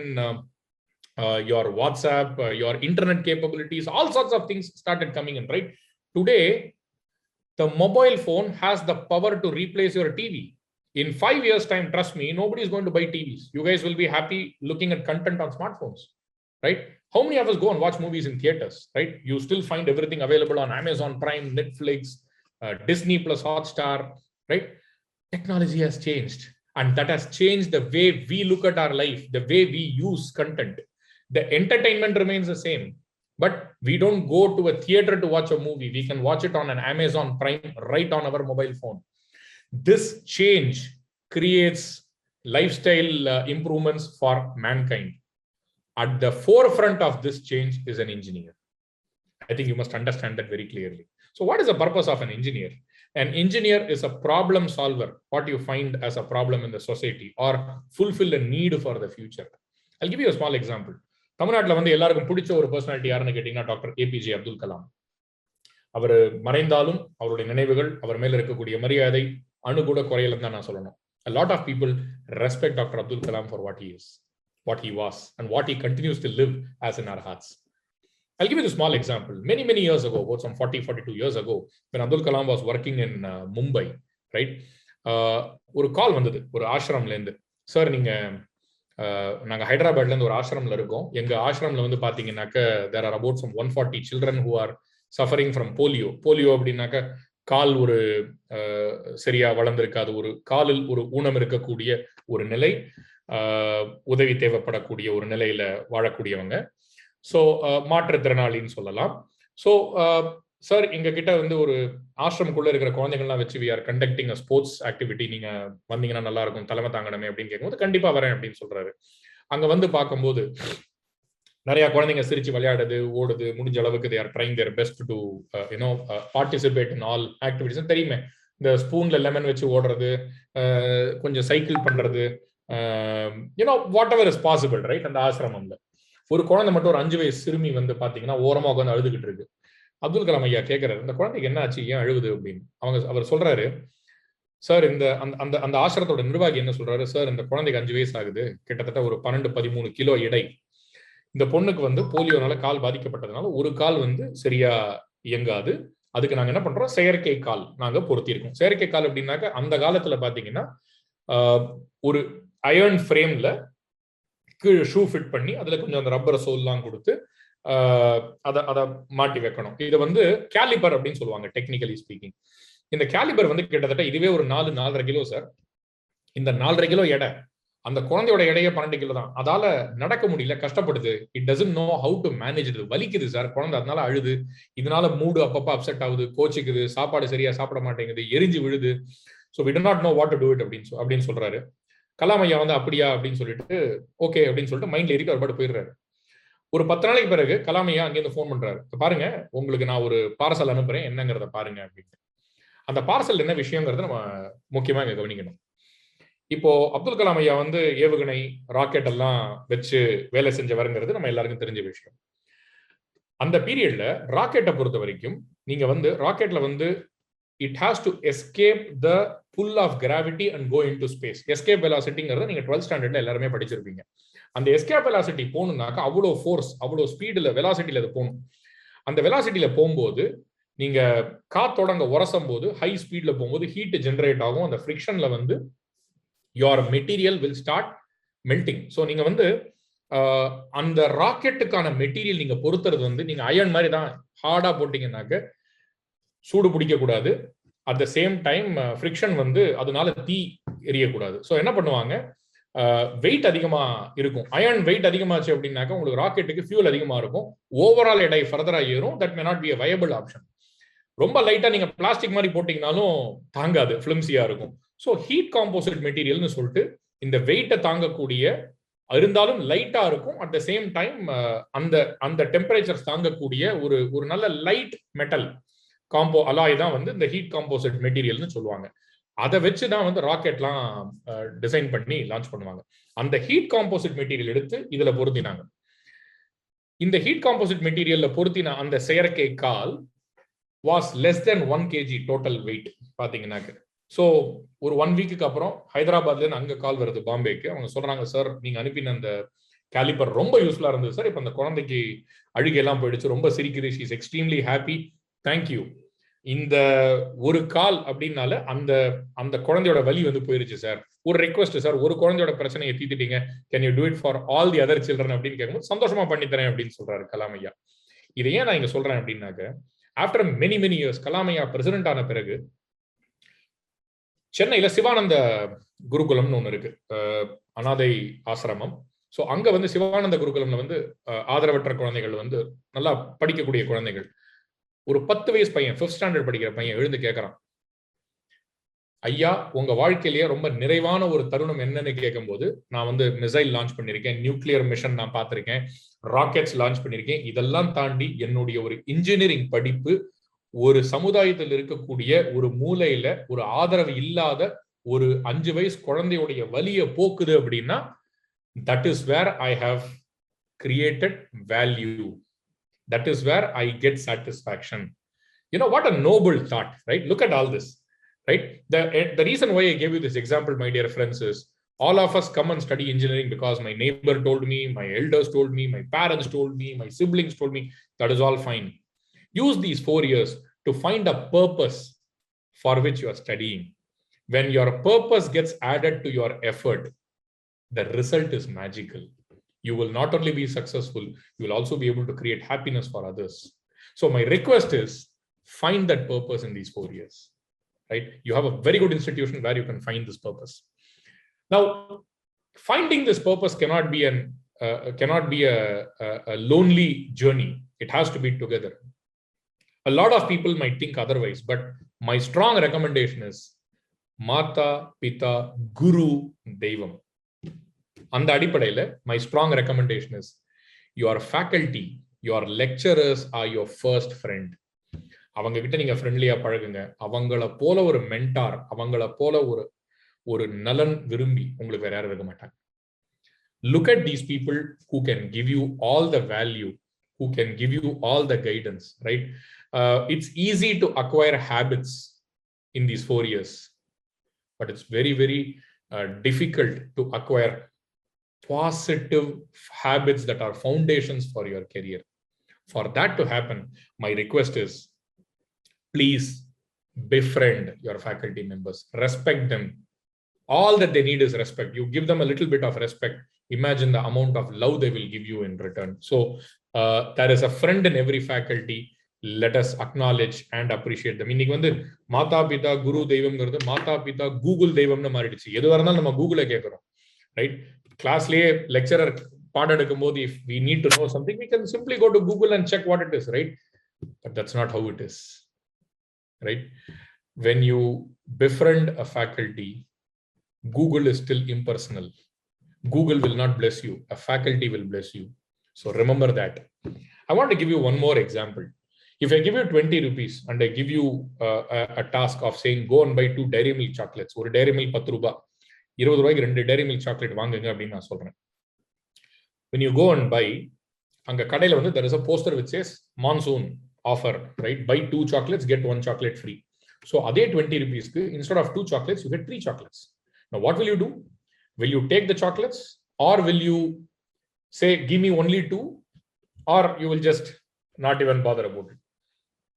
your WhatsApp, your internet capabilities, all sorts of things started coming in, right? Today, the mobile phone has the power to replace your TV. In 5 years' time, trust me, nobody is going to buy TVs. You guys will be happy looking at content on smartphones, right? How many of us go and watch movies in theaters, right? You still find everything available on Amazon Prime, Netflix, Disney plus Hotstar, right? Technology has changed, and that has changed the way we look at our life, the way we use content. The entertainment remains the same, but we don't go to a theater to watch a movie. We can watch it on an Amazon Prime right on our mobile phone. This change creates lifestyle improvements for mankind. At the forefront of this change is an engineer. I think you must understand that very clearly. So what is the purpose of an engineer? An engineer is a problem solver, what you find as a problem in the society, or fulfill a need for the future. I'll give you a small example. தமிழ்நாட்டில் வந்து எல்லாருக்கும் பிடிச்ச ஒரு personality யாருன்னு கேட்டீங்கன்னா doctor APJ Abdul Kalam. அவர் மறைந்தாலும் அவருடைய நினைவுகள், அவர் மேல இருக்கக்கூடிய மரியாதை அணுகூட குறையலன்னு தான் நான் சொல்லணும். A lot of people respect Dr. Abdul Kalam for what he is, what he was, and what he continues to live as in our hearts. I'll give you a small example. Many years ago, about some 42 years ago, when Abdul Kalam was working in Mumbai, right? ஒரு கால் வந்தது ஒரு ஆசிரம்ல இருந்து. Sir, நீங்க நாங்க ஹைதராபாத்ல இருந்து ஒரு ஆசிரம்ல இருக்கோம். எங்க ஆசிரம்ல வந்து பாத்தீங்கன்னாக்க there are about some 140 children who are suffering from polio. Polio அப்படின்னாக்க கால் ஒரு சரியா வளர்ந்திருக்காது, ஒரு காலில் ஒரு ஊனம் இருக்கக்கூடிய ஒரு நிலை, உதவி தேவைப்படக்கூடிய ஒரு நிலையில வாழக்கூடியவங்க. ஸோ மாற்றுத்திறனாளின்னு சொல்லலாம். ஸோ சார், எங்க கிட்ட வந்து ஒரு ஆசிரமுக்குள்ள இருக்கிற குழந்தைகள்லாம் வச்சு we are conducting a sports activity, நீங்க வந்தீங்கன்னா நல்லா இருக்கும், தலைமை தாங்கணுமே அப்படின்னு கேட்கும்போது கண்டிப்பா வரேன் அப்படின்னு சொல்றாரு. அங்க வந்து பார்க்கும்போது நிறைய குழந்தைங்க சிரிச்சு விளையாடுது, ஓடுது, முடிஞ்ச அளவுக்கு they are trying their best to participate in all activities. தெரியுமே, இந்த ஸ்பூன்ல லெமன் வச்சு ஓடுறது, கொஞ்சம் சைக்கிள் பண்றது, whatever is possible, right? அந்த ஆசிரமம்ல ஒரு குழந்தை மட்டும் ஒரு 5 வயசு சிறுமி வந்து பாத்தீங்கன்னா ஓரமா உட்காந்து அழுதுகிட்டு இருக்கு. அப்துல் கலாம் ஐயா கேட்கிறாரு, இந்த குழந்தைக்கு என்ன ஆச்சு, ஏன் அழுகுது அப்படின்னு. அவர் சொல்றாரு, சார், அந்த ஆசிரத்தோட நிர்வாகி என்ன சொல்றாரு, சார், இந்த குழந்தைக்கு 5 வயசு ஆகுது, கிட்டத்தட்ட ஒரு 12-13 கிலோ எடை. இந்த பொண்ணுக்கு வந்து போலியோனால கால் பாதிக்கப்பட்டதுனால ஒரு கால் வந்து சரியா இயங்காது. அதுக்கு நாங்க என்ன பண்றோம், செயற்கை கால் நாங்க பொருத்திருக்கோம். செயற்கை கால் அப்படின்னாக்க அந்த காலத்துல பாத்தீங்கன்னா ஒரு அயர்ன் ஃப்ரேம்ல கீழே ஷூ ஃபிட் பண்ணி அதுல கொஞ்சம் அந்த ரப்பர் சோல்லாம் கொடுத்து அதை மாட்டி வைக்கணும். இதை வந்து கேலிபர் அப்படின்னு சொல்லுவாங்க டெக்னிக்கலி ஸ்பீக்கிங். இந்த கேலிபர் வந்து கிட்டத்தட்ட இதுவே ஒரு 4-4.5 கிலோ சார். இந்த 4.5 கிலோ எடை, அந்த குழந்தையோட எடையே 12 கிலோ தான். அதால நடக்க முடியல, கஷ்டப்படுது. It doesn't know how to manage இது. வலிக்குது சார் குழந்தை, அதனால அழுது, இதனால மூடு அப்பப்போ அப்செட் ஆகுது, கோச்சிக்குது, சாப்பாடு சரியா சாப்பிட மாட்டேங்குது, எரிஞ்சு விழுது. So we do not know what to do it அப்படின்னு சொல்றாரு. கலாம் ஐயா வந்து அப்படியா அப்படின்னு சொல்லிட்டு ஓகே அப்படின்னு சொல்லிட்டு மைண்ட்ல ஏறிட்டு அவர் பாட்டு போயிடுறாரு. ஒரு 10 நாளைக்கு பிறகு கலாம் ஐயா அங்கேருந்து ஃபோன் பண்றாரு, பாருங்க உங்களுக்கு நான் ஒரு பார்சல் அனுப்புறேன், என்னங்கிறத பாருங்க அப்படின்னு. அந்த பார்சல் என்ன விஷயங்கிறத நம்ம முக்கியமா இங்க கவனிக்கணும். இப்போ அப்துல் கலாம் ஐயா வந்து ஏவுகணை, ராக்கெட் எல்லாம் வச்சு வேலை செஞ்சவருங்கிறது நம்ம எல்லாருக்கும் தெரிஞ்ச விஷயம். அந்த பீரியட்ல ராக்கெட்டை பொறுத்த வரைக்கும் நீங்க வந்து ராக்கெட்ல வந்து it has to escape the pull of gravity and go into space. Escape velocityங்கிறத நீங்க 12th ஸ்டாண்டர்ட்ல எல்லாருமே படிச்சிருப்பீங்க. அந்த எஸ்கேப் வெலாசிட்டி போகணும்னாக்கா அவ்வளோ ஃபோர்ஸ், அவ்வளோ ஸ்பீடில் வெலாசிட்டியில் அது போகணும். அந்த வெலாசிட்டியில் போகும்போது நீங்க காத்தோட அங்க உரசும் போது ஹை ஸ்பீட்ல போகும்போது ஹீட் ஜெனரேட் ஆகும். அந்த ஃப்ரிக்ஷன்ல வந்து your material will start melting. So நீங்க வந்து அந்த ராக்கெட்டுக்கான மெட்டீரியல் நீங்க பொறுத்துறது வந்து நீங்க அயன் மாதிரி தான் ஹார்டா போட்டீங்கன்னாக்க சூடு பிடிக்க கூடாது. At the same time friction வந்து அதனால தீ எரியக்கூடாது. ஸோ என்ன பண்ணுவாங்க, வெயிட் அதிகமா இருக்கும். அயன் வெயிட் அதிகமாச்சு அப்படின்னாக்க உங்களுக்கு ராக்கெட்டுக்கு ஃபியூல் அதிகமா இருக்கும். ஓவரால் எடை ஃபர்தரா ஏறும். That may not be a viable option. ரொம்ப லைட்டா நீங்க பிளாஸ்டிக் மாதிரி போட்டீங்கனாலும் தாங்காது, ஃபிலிம்சியா இருக்கும். ஸோ ஹீட் காம்போசிட் மெட்டீரியல்னு சொல்லிட்டு இந்த வெயிட்டை தாங்கக்கூடிய இருந்தாலும் லைட்டா இருக்கும். அட் த சேம் டைம் அந்த அந்த டெம்பரேச்சர்ஸ் தாங்கக்கூடிய ஒரு நல்ல லைட் மெட்டல் காம்போ அலாய் தான் வந்து இந்த ஹீட் காம்போசிட் மெட்டீரியல்னு சொல்லுவாங்க. அதை வச்சு தான் வந்து ராக்கெட்லாம் டிசைன் பண்ணி லான்ச் பண்ணுவாங்க. அந்த ஹீட் காம்போசிட் மெட்டீரியல் எடுத்து இதுல பொருத்தினாங்க. இந்த ஹீட் காம்போசிட் மெட்டீரியல்ல பொருத்தின அந்த செயற்கை கால் was less than 1 kg total wait பாத்தீங்கன்னாக்க. ஸோ ஒரு 1 வீக்குக்கு அப்புறம் ஹைதராபாத்ல இருந்து அங்க கால் வருது பாம்பேக்கு. அவங்க சொல்றாங்க, சார் நீங்க அனுப்பின அந்த கேலிப்பர் ரொம்ப யூஸ்ஃபுல்லா இருந்தது சார். இப்போ அந்த குழந்தைக்கு அழுகையெல்லாம் போயிடுச்சு, ரொம்ப சிரிக்குது, she is extremely happy, thank you. இந்த ஒரு கால் அப்படின்னால அந்த அந்த குழந்தையோட வலி வந்து போயிருச்சு சார். ஒரு ரெக்வஸ்ட் சார், ஒரு குழந்தையோட பிரச்சனையை தீர்த்துட்டீங்க, can you do it for all the other children அப்படின்னு கேட்கும்போது சந்தோஷமா பண்ணித்தரேன் அப்படின்னு சொல்றாரு கலாம் ஐயா. இதை ஏன் நான் இங்க சொல்றேன் அப்படின்னாக்க, ஆஃப்டர் மெனி இயர்ஸ் கலாம் ஐயா பிரசிடென்ட் ஆன பிறகு சென்னையில சிவானந்த குருகுலம்னு ஒண்ணு இருக்கு, அனாதை ஆசிரமம். ஸோ அங்க வந்து சிவானந்த குருகுலம்ல வந்து ஆதரவற்ற குழந்தைகள் வந்து நல்லா படிக்கக்கூடிய குழந்தைகள். ஒரு 10 வயசு பையன், 5th ஸ்டாண்டர்ட் படிக்கிற பையன் எழுந்து கேட்கறான், ஐயா உங்க வாழ்க்கையிலேயே ரொம்ப நிறைவான ஒரு தருணம் என்னன்னு கேட்கும்போது, நான் வந்து மிசைல் லான்ச் பண்ணிருக்கேன், நியூக்ளியர் மிஷன் நான் பார்த்திருக்கேன், ராக்கெட்ஸ் லான்ச் பண்ணிருக்கேன், இதெல்லாம் தாண்டி என்னுடைய ஒரு இன்ஜினியரிங் படிப்பு ஒரு சமுதாயத்தில் இருக்கக்கூடிய ஒரு மூலையில ஒரு ஆதரவு இல்லாத ஒரு 5 வயசு குழந்தையுடைய வலியை போக்குது அப்படின்னா, that is where I have created value. That is where I get satisfaction. You know, what a noble thought, right? Look at all this, right? The reason why I gave you this example, my dear friends, is all of us come and study engineering because my neighbor told me, my elders told me, my parents told me, my siblings told me. That is all fine. Use these 4 years to find a purpose for which you are studying. When your purpose gets added to your effort, the result is magical. You will not only be successful, you will also be able to create happiness for others. So my request is, find that purpose in these 4 years, right? You have a very good institution where you can find this purpose. Now, finding this purpose cannot be a lonely journey. It has to be together. A lot of people might think otherwise, but my strong recommendation is Mata, Pita, Guru, Devam. அந்த அடிப்படையில் my strong recommendation is your faculty, your lecturers are your first friend. அவங்க கிட்ட நீங்க ஃப்ரெண்ட்லியா பழகுங்க. அவங்கள போல ஒரு மென்டார், அவங்கள போல ஒரு நலன் விரும்பி உங்களுக்கு வேற யாரும் இருக்க மாட்டாங்க. Look at these people who can give you all the value, who can give you all the guidance, right? It's easy to acquire habits in these 4 years, but it's very difficult to acquire positive habits that are foundations for your career. For that to happen, my request is, please befriend your faculty members, respect them. All that they need is respect. You give them a little bit of respect, imagine the amount of love they will give you in return. So there is a friend in every faculty. Let us acknowledge and appreciate them. இன்னைக்கு வந்து மாதா பிதா குரு தெய்வம்ங்கிறது மாதா பிதா Google தெய்வம்னு மாறிடுச்சு. எதுவாக இருந்தாலும் நம்ம கூகுளை கேட்கிறோம், ரைட்? கிளாஸ்லயே லெக்சரர் பாடம் எடுக்கும் போது if we need to know something, we can simply go to Google and check what it is, right? But that's not how it is, right? When you befriend a faculty, Google is still impersonal. Google will not bless you, a faculty will bless you. So remember that. I want to give you one more example. If I give you 20 rupees and I give you a task of saying go and buy 2 dairy milk chocolates, ஒரு dairy milk 10 ரூபாய், 20 ரூபாய்க்கு 2 dairy milk chocolate வாங்குங்க அப்படின்னு நான் சொல்றேன். When you go and buy, அங்க கடையில வந்து there is a poster which says monsoon offer, right? Buy 2 chocolates, get 1 chocolate free. So அதே 20 rupeesக்கு instead of 2 chocolates, you get 3 chocolates. Now what will you do? Will you take the chocolates, or will you say give me only 2, or you will just not even bother about it,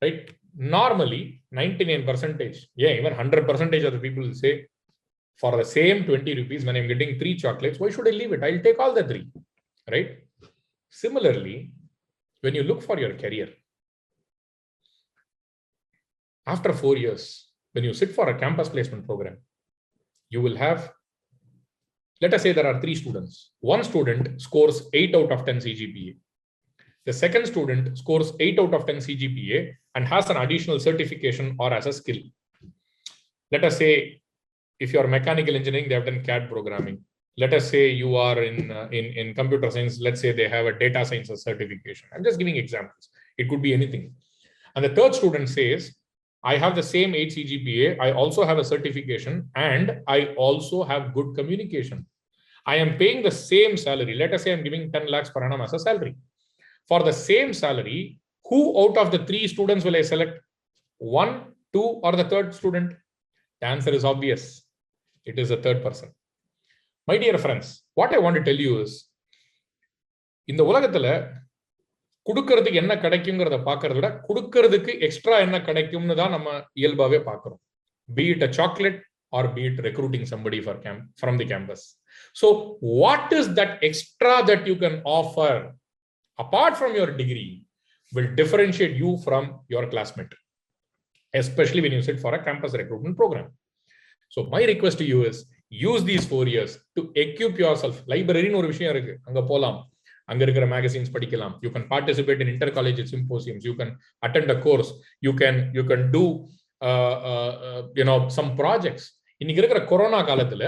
right? Normally, 99%, yeah, even 100% of the people will say, for the same 20 rupees, when I'm getting 3 chocolates, why should I leave it? I'll take all the 3, right? Similarly, when you look for your career, after 4 years, when you sit for a campus placement program, you will have, let us say there are 3 students. One student scores 8 out of 10 CGPA. The second student scores 8 out of 10 CGPA and has an additional certification or as a skill. Let us say, if you are mechanical engineering, they have done CAD programming. Let us say you are in computer science, let's say they have a data science certification. I'm just giving examples. It could be anything. And the third student says, I have the same 8 CGPA, I also have a certification, and I also have good communication. I am paying the same salary. Let us say I'm giving 10 lakhs per annum as a salary. For the same salary, who out of the 3 students will I select? 1, 2, or the third student? The answer is obvious. It is the third person. My dear friends, what I want to tell you is, இந்த உலகத்துல கொடுக்கிறதுக்கு என்ன கிடைக்கும்ங்கறத பார்க்கறத விட கொடுக்கிறதுக்கு extra என்ன கிடைக்கும்னு தான் நம்ம இயல்பாவே பார்க்கிறோம். Be it a chocolate or be it recruiting somebody from the campus. So what is that extra that you can offer apart from your degree will differentiate you from your classmate, especially when you sit for a campus recruitment program. So my request to you is, use these 4 years to equip yourself. Library nu oru vishayam irukku, anga polam, anga irukra magazines padikalam, you can participate in intercollegiate symposiums, you can attend a course, you can do some projects. இன்னைக்கு இருக்கிற corona காலத்துல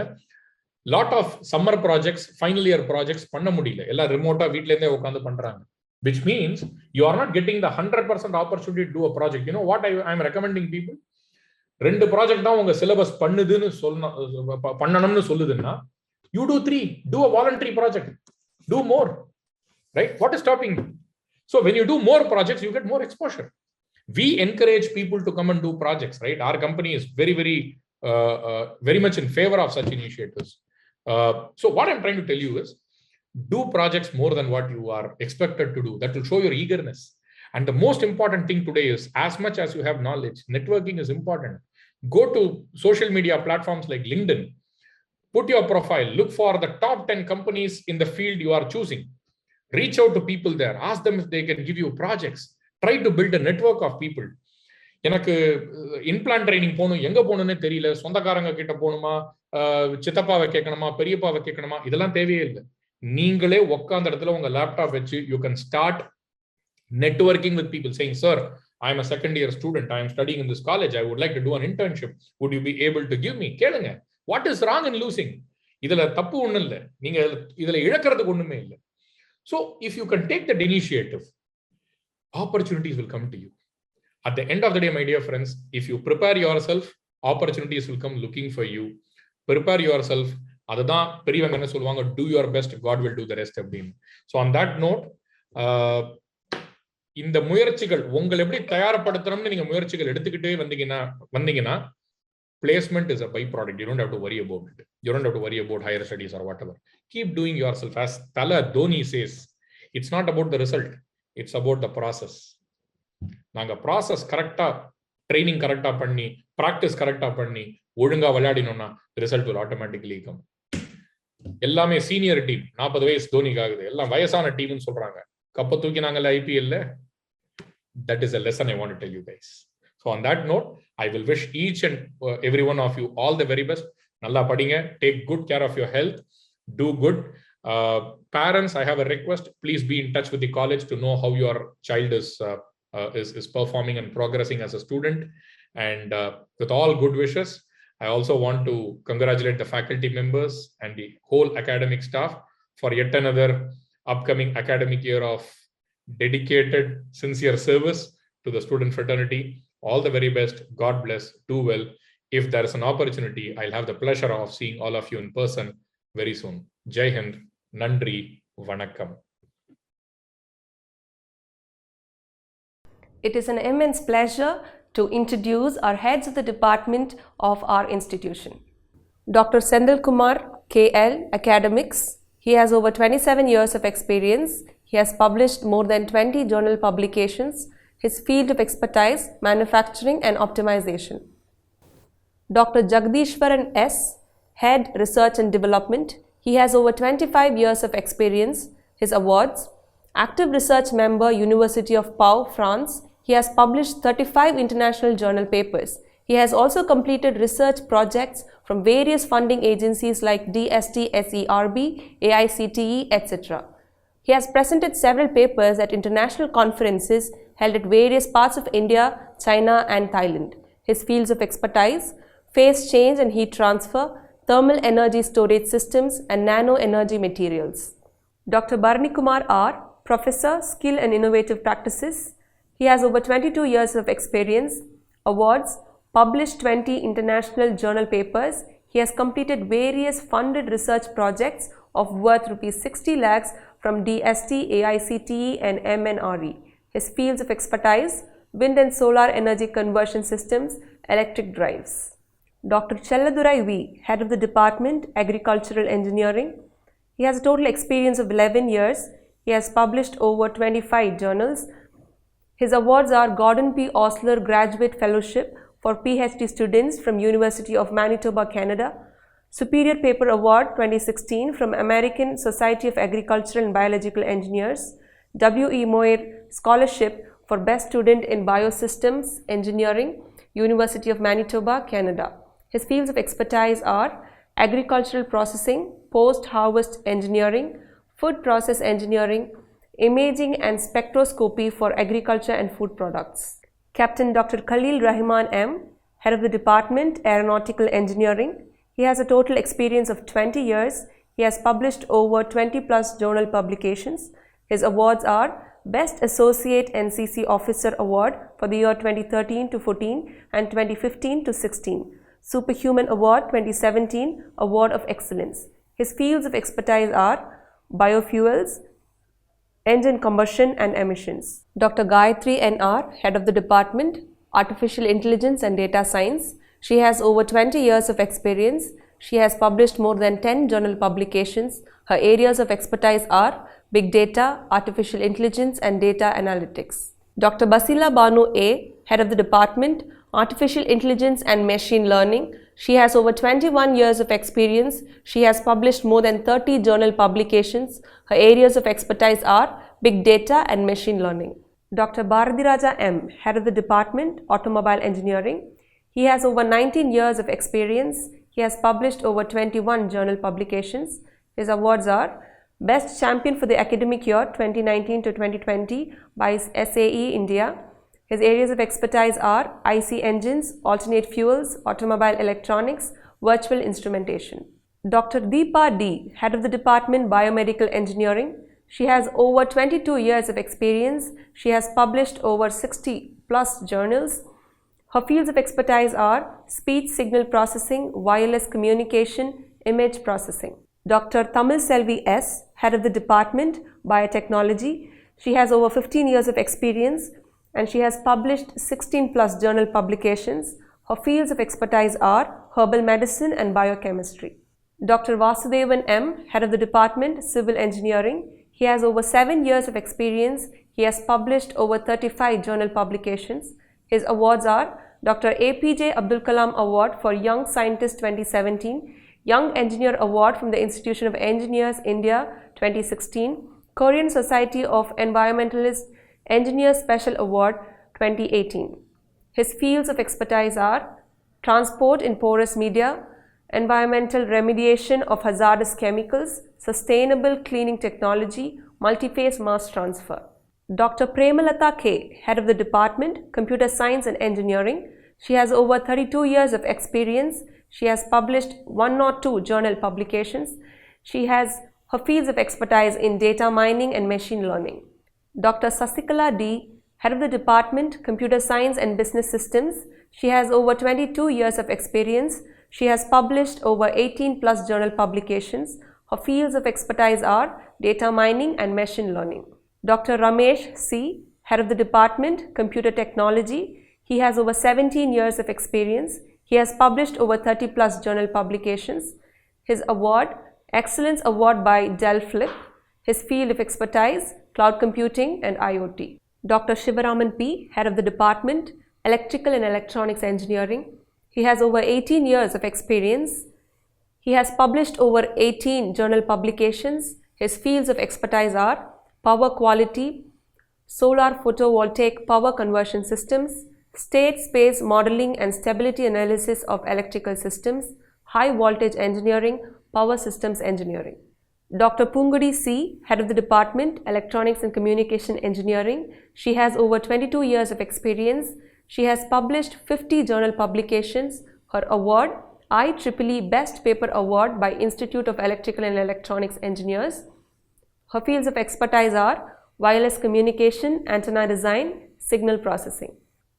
lot of summer projects, final year projects பண்ண முடியல, எல்லாம் ரிமோட்டா வீட்ல இருந்தே உட்கார்ந்து பண்றாங்க, which means you are not getting the 100% opportunity to do a project. You know what I am recommending people? 2 project தான் உங்க சிலபஸ் பண்ணுதுன்னு பண்ணணும்னு சொல்லுதுன்னா, you do 3, do a voluntary project, do more, right? What is stopping you? So when you do more projects, you get more exposure. We encourage people to come and do projects, right? Our company is very much in favor of such initiatives. So what I'm trying to tell you is, do projects more than what you are expected to do. That will show your eagerness. And the most important thing today is, as much as you have knowledge, networking is important. Go to social media platforms like LinkedIn, put your profile, look for the top 10 companies in the field you are choosing. Reach out to people there, ask them if they can give you projects. Try to build a network of people. எனக்கு inplant training போகணும், எங்க போகணும்னே தெரியல, சொந்தக்காரங்க கிட்ட போகணுமா, சித்தப்பாவை கேட்கணுமா, பெரியப்பாவை கேட்கணுமா, இதெல்லாம் தேவையே இல்லை. நீங்களே உட்கார்ந்த இடத்துல உங்க லேப்டாப் வச்சு you can start networking with people, saying, sir, I am a second year student, I am studying in this college, I would like to do an internship, would you be able to give me? கேளுங்க. What is wrong in losing? இதுல தப்பு ஒண்ணும் இல்லை, நீங்க இதுல இழக்கிறதுக்கு ஒண்ணுமே இல்லை. So if you can take that initiative, opportunities will come to you. At the end of the day, my dear friends, if you prepare yourself, opportunities will come looking for you. Prepare yourself. அதுதான் பெரியவங்க என்ன சொல்லுவாங்க, do your best, God will do the rest அப்படின்னு. So on that note, இந்த முயற்சிகள் உங்களை எப்படி தயாரப்படுத்தணும்னு நீங்க முயற்சிகள் எடுத்துக்கிட்டே வந்தீங்கன்னா placement is a byproduct. You don't have to worry about it. You don't have to worry about higher studies or whatever. Keep doing yourself. As Tala Dhoni says, it's not about the result, it's about the process. நாங்க process கரெக்டா, training கரெக்டா பண்ணி, practice கரெக்டா பண்ணி, ஒழுங்கா விளையாடினோம்னா result will automatically come. எல்லாமே senior team, 40 வயசு தோனிக்கு ஆகுது, எல்லாம் வயசான டீம்னு சொல்றாங்க, கப்ப தூக்கினாங்கல்ல ஐபிஎல்ல. That is a lesson I want to tell you guys. So on that note, I will wish each and every one of you all the very best. நல்லா படிங்க, take good care of your health, do good. Parents, I have a request, please be in touch with the college to know how your child is performing and progressing as a student. And with all good wishes, I also want to congratulate the faculty members and the whole academic staff for yet another upcoming academic year of dedicated, sincere service to the student fraternity. All the very best. God bless. Do well. If there is an opportunity, I'll have the pleasure of seeing all of you in person very soon. Jai Hind. Nandri. Vanakkam. It is an immense pleasure to introduce our heads of the department of our institution. Dr. Sendil Kumar, KL, Academics. He has over 27 years of experience. He has published more than 20 journal publications, His field of expertise, manufacturing and optimization. Dr. Jagdishwaran S., Head Research and Development. He has over 25 years of experience. His awards: Active Research Member, University of Pau, France. He has published 35 international journal papers. He has also completed research projects from various funding agencies like DST, SERB, AICTE, etc. He has presented several papers at international conferences held at various parts of India, China and Thailand. His fields of expertise: phase change and heat transfer, thermal energy storage systems and nano energy materials. Dr. Bharani Kumar R., Professor, Skill and Innovative Practices. He has over 22 years of experience. Awards: published 20 international journal papers. He has completed various funded research projects of worth Rs 60 lakhs from DST, AICTE and MNRE. His fields of expertise: wind and solar energy conversion systems, electric drives. Dr. Chelladurai V., Head of the Department, Agricultural Engineering. He has a total experience of 11 years. He has published over 25 journals. His awards are Gordon P. Osler Graduate Fellowship for PhD students from University of Manitoba, Canada, Superior Paper Award 2016 from American Society of Agricultural and Biological Engineers, W.E. Moyer Scholarship for Best Student in Biosystems Engineering, University of Manitoba, Canada. His fields of expertise are agricultural processing, post-harvest engineering, food process engineering, imaging and spectroscopy for agriculture and food products. Captain Dr. Khalil Rahman M., Head of the Department, Aeronautical Engineering. He has a total experience of 20 years. He has published over 20 plus journal publications. His awards are Best Associate NCC Officer Award for the year 2013 to 14 and 2015 to 16. Superhuman Award 2017, Award of Excellence. His fields of expertise are biofuels, engine combustion and emissions. Dr. Gayatri N.R., Head of the Department, Artificial Intelligence and Data Science. She has over 20 years of experience. She has published more than 10 journal publications. Her areas of expertise are Big Data, Artificial Intelligence and Data Analytics. Dr. Basila Banu A., Head of the Department, Artificial Intelligence and Machine Learning. She has over 21 years of experience. She has published more than 30 journal publications. Her areas of expertise are Big Data and Machine Learning. Dr. Bharadiraja M., Head of the Department, Automobile Engineering. He has over 19 years of experience. He has published over 21 journal publications. His awards are Best Champion for the Academic Year 2019 to 2020 by SAE India. His areas of expertise are IC engines, alternate fuels, automobile electronics, virtual instrumentation. Dr. Deepa D., Head of the Department, Biomedical Engineering. She has over 22 years of experience. She has published over 60 plus journals. Her fields of expertise are speech signal processing, wireless communication, image processing. Dr. Tamil Selvi S., Head of the Department, Biotechnology. She has over 15 years of experience and she has published 16 plus journal publications. Her fields of expertise are herbal medicine and biochemistry. Dr. Vasudevan M., Head of the Department, Civil Engineering. He has over 7 years of experience. He has published over 35 journal publications. His awards are Dr. APJ Abdul Kalam Award for Young Scientist 2017, Young Engineer Award from the Institution of Engineers India 2016, Korean Society of Environmentalist Engineers Special Award 2018. His fields of expertise are transport in porous media, environmental remediation of hazardous chemicals, sustainable cleaning technology, multi-phase mass transfer. Dr. Premalata K., Head of the Department, Computer Science and Engineering. She has over 32 years of experience. She has published 102 journal publications. Her fields of expertise in data mining and machine learning. Dr. Sasikala D., Head of the Department, Computer Science and Business Systems. She has over 22 years of experience. She has published over 18 plus journal publications. Her fields of expertise are data mining and machine learning. Dr. Ramesh C., Head of the Department, Computer Technology. He has over 17 years of experience. He has published over 30 plus journal publications. His award, Excellence Award by Dell Flip. His field of expertise, cloud computing and IoT. Dr. Shivaraman P., Head of the Department, Electrical and Electronics Engineering. He has over 18 years of experience. He has published over 18 journal publications. His fields of expertise are power quality, solar photovoltaic power conversion systems, state space modeling and stability analysis of electrical systems, high voltage engineering, power systems engineering. Dr. Pungudi C., Head of the Department, Electronics and Communication Engineering. She has over 22 years of experience. She has published 50 journal publications. Her award, IEEE Best Paper Award by Institute of Electrical and Electronics Engineers. Her fields of expertise are wireless communication, antenna design, signal processing.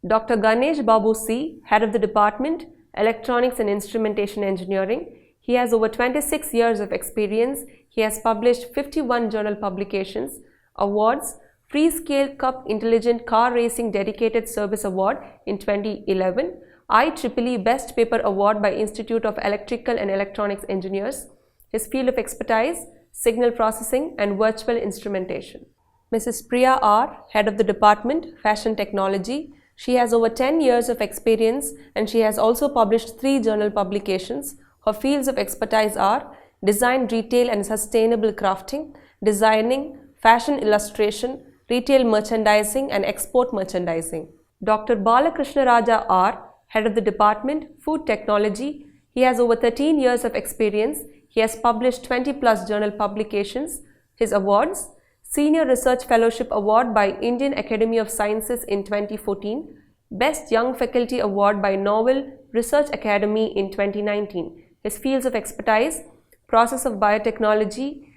Dr. Ganesh Babu C., Head of the Department, Electronics and Instrumentation Engineering. He has over 26 years of experience. He has published 51 journal publications. Awards, Freescale Cup Intelligent Car Racing Dedicated Service Award in 2011, IEEE Best Paper Award by Institute of Electrical and Electronics Engineers. His field of expertise, signal processing and virtual instrumentation. Mrs. Priya R., Head of the Department, Fashion Technology. She has over 10 years of experience and she has also published 3 journal publications. Her fields of expertise are design, retail and sustainable crafting, designing, fashion illustration, retail merchandising and export merchandising. Dr. Balakrishna Raja R., Head of the Department, Food Technology. He has over 13 years of experience. He has published 20 plus journal publications. His awards, Senior Research Fellowship Award by Indian Academy of Sciences in 2014, Best Young Faculty Award by Novel Research Academy in 2019. His fields of expertise, process of biotechnology,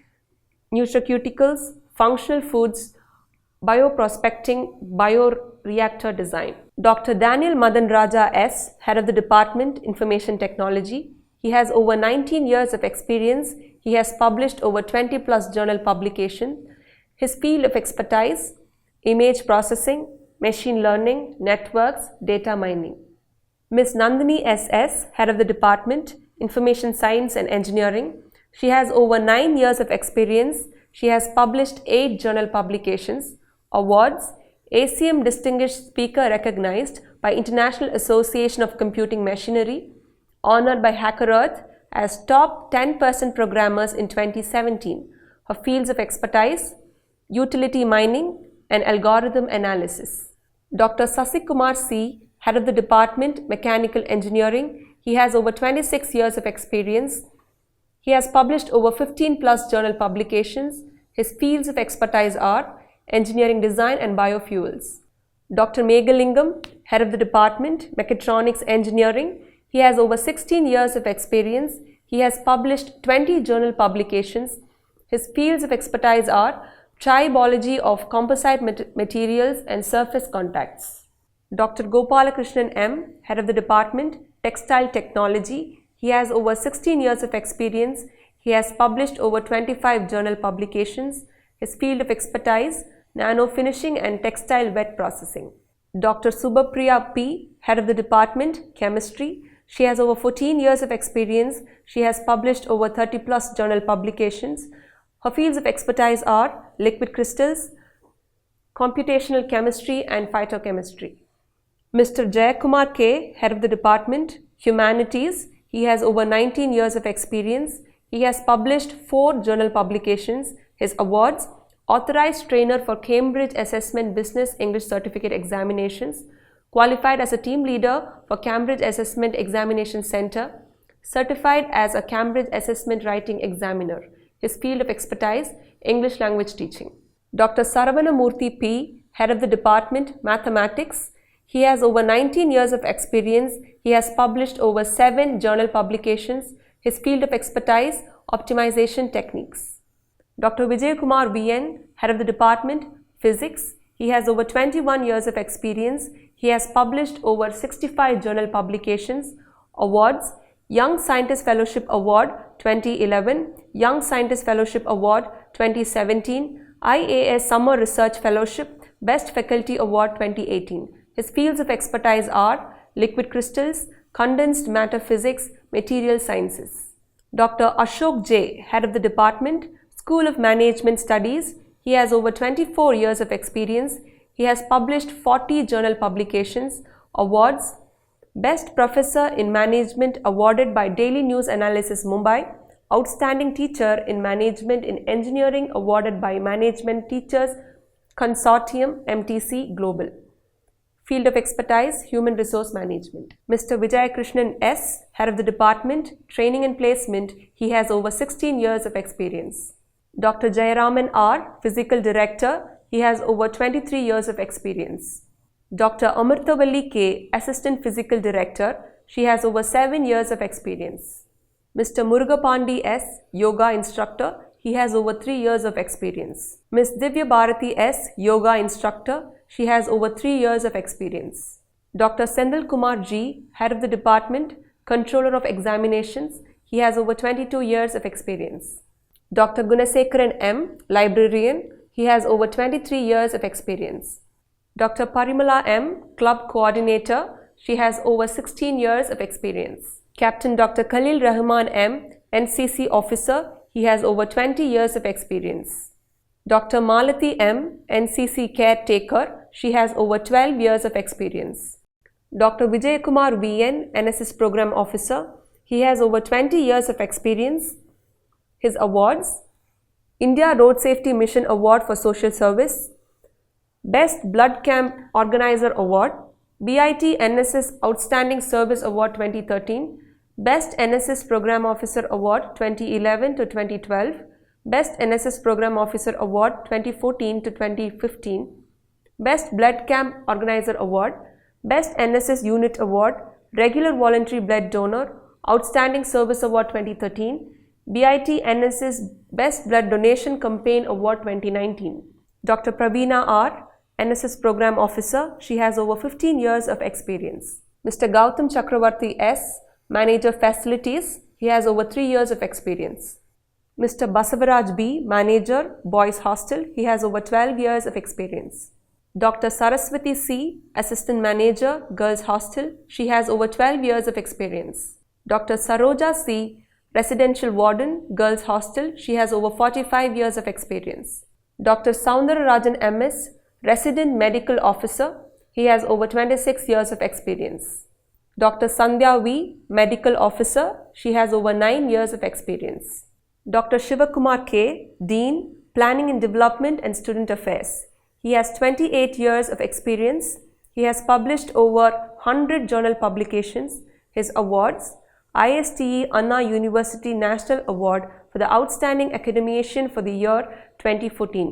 nutraceuticals, functional foods, bioprospecting, bioreactor design. Dr. Daniel Madan Raja S., Head of the Department, Information Technology. He has over 19 years of experience. He has published over 20 plus journal publications. His field of expertise, image processing, machine learning, networks, data mining. Ms. Nandini S.S., Head of the Department, Information Science and Engineering. She has over 9 years of experience. She has published 8 journal publications. Awards, ACM Distinguished Speaker recognized by International Association of Computing Machinery, honored by HackerEarth as top 10% programmers in 2017. Her fields of expertise, utility mining and algorithm analysis. Dr. Sasikumar C., Head of the Department, Mechanical Engineering. He has over 26 years of experience. He has published over 15 plus journal publications. His fields of expertise are engineering design and biofuels. Dr. Megalingam, Head of the Department, Mechatronics Engineering. He has over 16 years of experience. He has published 20 journal publications. His fields of expertise are tribology of composite materials and surface contacts. Dr. Gopalakrishnan M., Head of the Department, Textile Technology. He has over 16 years of experience. He has published over 25 journal publications. His field of expertise, nano finishing and textile wet processing. Dr. Subhapriya P., Head of the Department, Chemistry. She has over 14 years of experience. She has published over 30 plus journal publications. Her fields of expertise are liquid crystals, computational chemistry and phytochemistry. Mr. Jayakumar K., Head of the Department, Humanities. He has over 19 years of experience. He has published 4 journal publications. His awards, Authorized Trainer for Cambridge Assessment Business English Certificate Examinations, qualified as a team leader for Cambridge Assessment Examination Center, certified as a Cambridge Assessment Writing Examiner. His field of expertise, English language teaching. Dr. Saravanamurthy P., Head of the Department, Mathematics. He has over 19 years of experience. He has published over 7 journal publications. His field of expertise, optimization techniques. Dr. Vijay Kumar VN, Head of the Department, Physics. He has over 21 years of experience. He has published over 65 journal publications. Awards, Young Scientist Fellowship Award 2011, Young Scientist Fellowship Award 2017, IAS Summer Research Fellowship, Best Faculty Award 2018. His fields of expertise are liquid crystals, condensed matter physics, material sciences. Dr. Ashok J., Head of the Department, School of Management Studies. He has over 24 years of experience. He has published 40 journal publications. Awards: Best Professor in Management awarded by Daily News Analysis Mumbai. Outstanding Teacher in Management in Engineering awarded by Management Teachers Consortium MTC Global. Field of Expertise: Human Resource Management. Mr. Vijayakrishnan S., Head of the Department, Training and Placement. He has over 16 years of experience. Dr. Jayaraman R., Physical Director. He has over 23 years of experience. Dr. Amrtavalli K., Assistant Physical Director. She has over 7 years of experience. Mr. Murugapandi S., Yoga Instructor. He has over 3 years of experience. Ms. Divya Bharati S., Yoga Instructor. She has over 3 years of experience. Dr. Sendil Kumar G., Head of the Department, Controller of Examinations. He has over 22 years of experience. Dr. Gunasekaran M., Librarian. He has over 23 years of experience. Dr. Parimala M., Club Coordinator. She has over 16 years of experience. Captain Dr. Khalil Rahman M., NCC Officer. He has over 20 years of experience. Dr. Malati M., NCC Caretaker. She has over 12 years of experience. Dr. Vijay Kumar VN, NSS Program Officer. He has over 20 years of experience. His awards: India Road Safety Mission Award for Social Service, Best Blood Camp Organizer Award, BIT NSS Outstanding Service Award 2013, Best NSS Program Officer Award 2011 to 2012, Best NSS Program Officer Award 2014 to 2015, Best Blood Camp Organizer Award, Best NSS Unit Award, Regular Voluntary Blood Donor, Outstanding Service Award 2013, BIT NSS Best Blood Donation Campaign Award 2019. Dr. Praveena R., NSS Program Officer. She has over 15 years of experience. Mr. Gautam Chakravarti S., Manager Facilities. He has over 3 years of experience. Mr. Basavaraj B., Manager, Boys Hostel. He has over 12 years of experience. Dr. Saraswati C., Assistant Manager, Girls Hostel. She has over 12 years of experience. Dr. Saroja C., Residential Warden, Girls Hostel. She has over 45 years of experience. Dr. Soundararajan MS, Resident Medical Officer. He has over 26 years of experience. Dr. Sandhya V., Medical Officer. She has over 9 years of experience. Dr. Shivakumar K., Dean, Planning and Development and Student Affairs. He has 28 years of experience. He has published over 100 journal publications. His awards: ISTE Anna University National Award for the Outstanding Academician for the year 2014.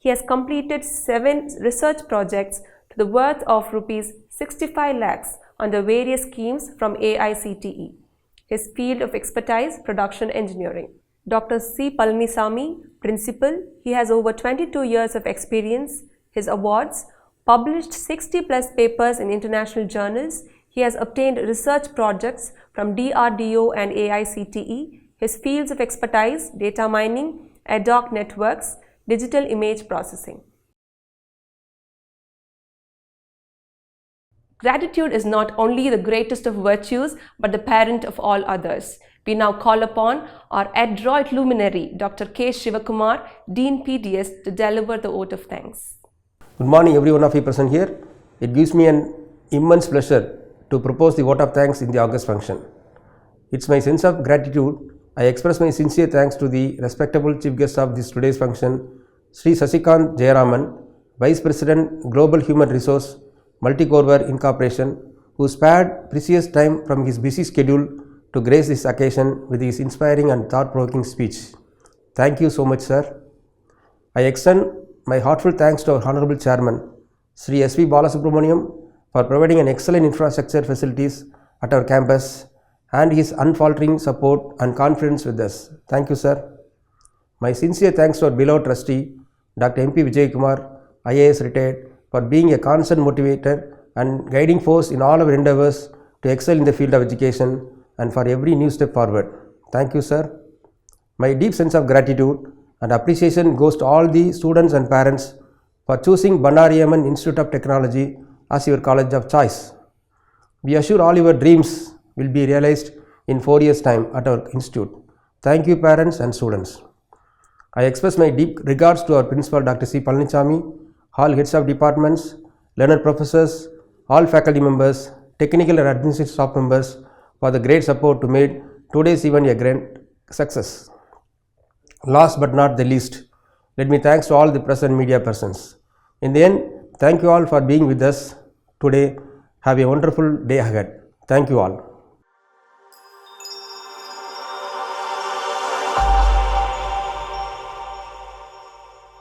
He has completed 7 research projects to the worth of Rs 65 lakhs under various schemes from AICTE. His field of expertise: production engineering. Dr. C. Palanisamy, Principal. He has over 22 years of experience. His awards: published 60 plus papers in international journals. He has obtained research projects from DRDO and AICTE. His fields of expertise: data mining, ad hoc networks, digital image processing. Gratitude is not only the greatest of virtues, but the parent of all others. We now call upon our adroit luminary, Dr. K. Shivakumar, Dean PDS, to deliver the vote of thanks. Good morning, every one of you present here. It gives me an immense pleasure to propose the vote of thanks in the August function. It's my sense of gratitude. I express my sincere thanks to the respectable chief guest of this today's function, Sri Sasikant Jayaraman, Vice President, Global Human Resource, Multicoreware Incorporation, who spared precious time from his busy schedule to grace this occasion with his inspiring and thought-provoking speech. Thank you so much, sir. I extend my heartfelt thanks to our Honorable Chairman, Sri S.V. Balasubramaniam, for providing an excellent infrastructure facilities at our campus and his unfaltering support and confidence with us. Thank you, sir. My sincere thanks to our beloved trustee, Dr. M.P. Vijay Kumar, IAS retired, for being a constant motivator and guiding force in all our endeavors to excel in the field of education and for every new step forward. Thank you, sir. My deep sense of gratitude and appreciation goes to all the students and parents for choosing Bannari Amman Institute of Technology as your college of choice. We assure all your dreams will be realized in 4 years' time at our institute. Thank you, parents and students. I express my deep regards to our principal, Dr. C. Palanisamy, all heads of departments, learned professors, all faculty members, technical and administrative staff members for the great support to make today's event a grand success. Last but not the least, let me thanks to all the present media persons. In the end, thank you all for being with us today. Have a wonderful day ahead. Thank you all.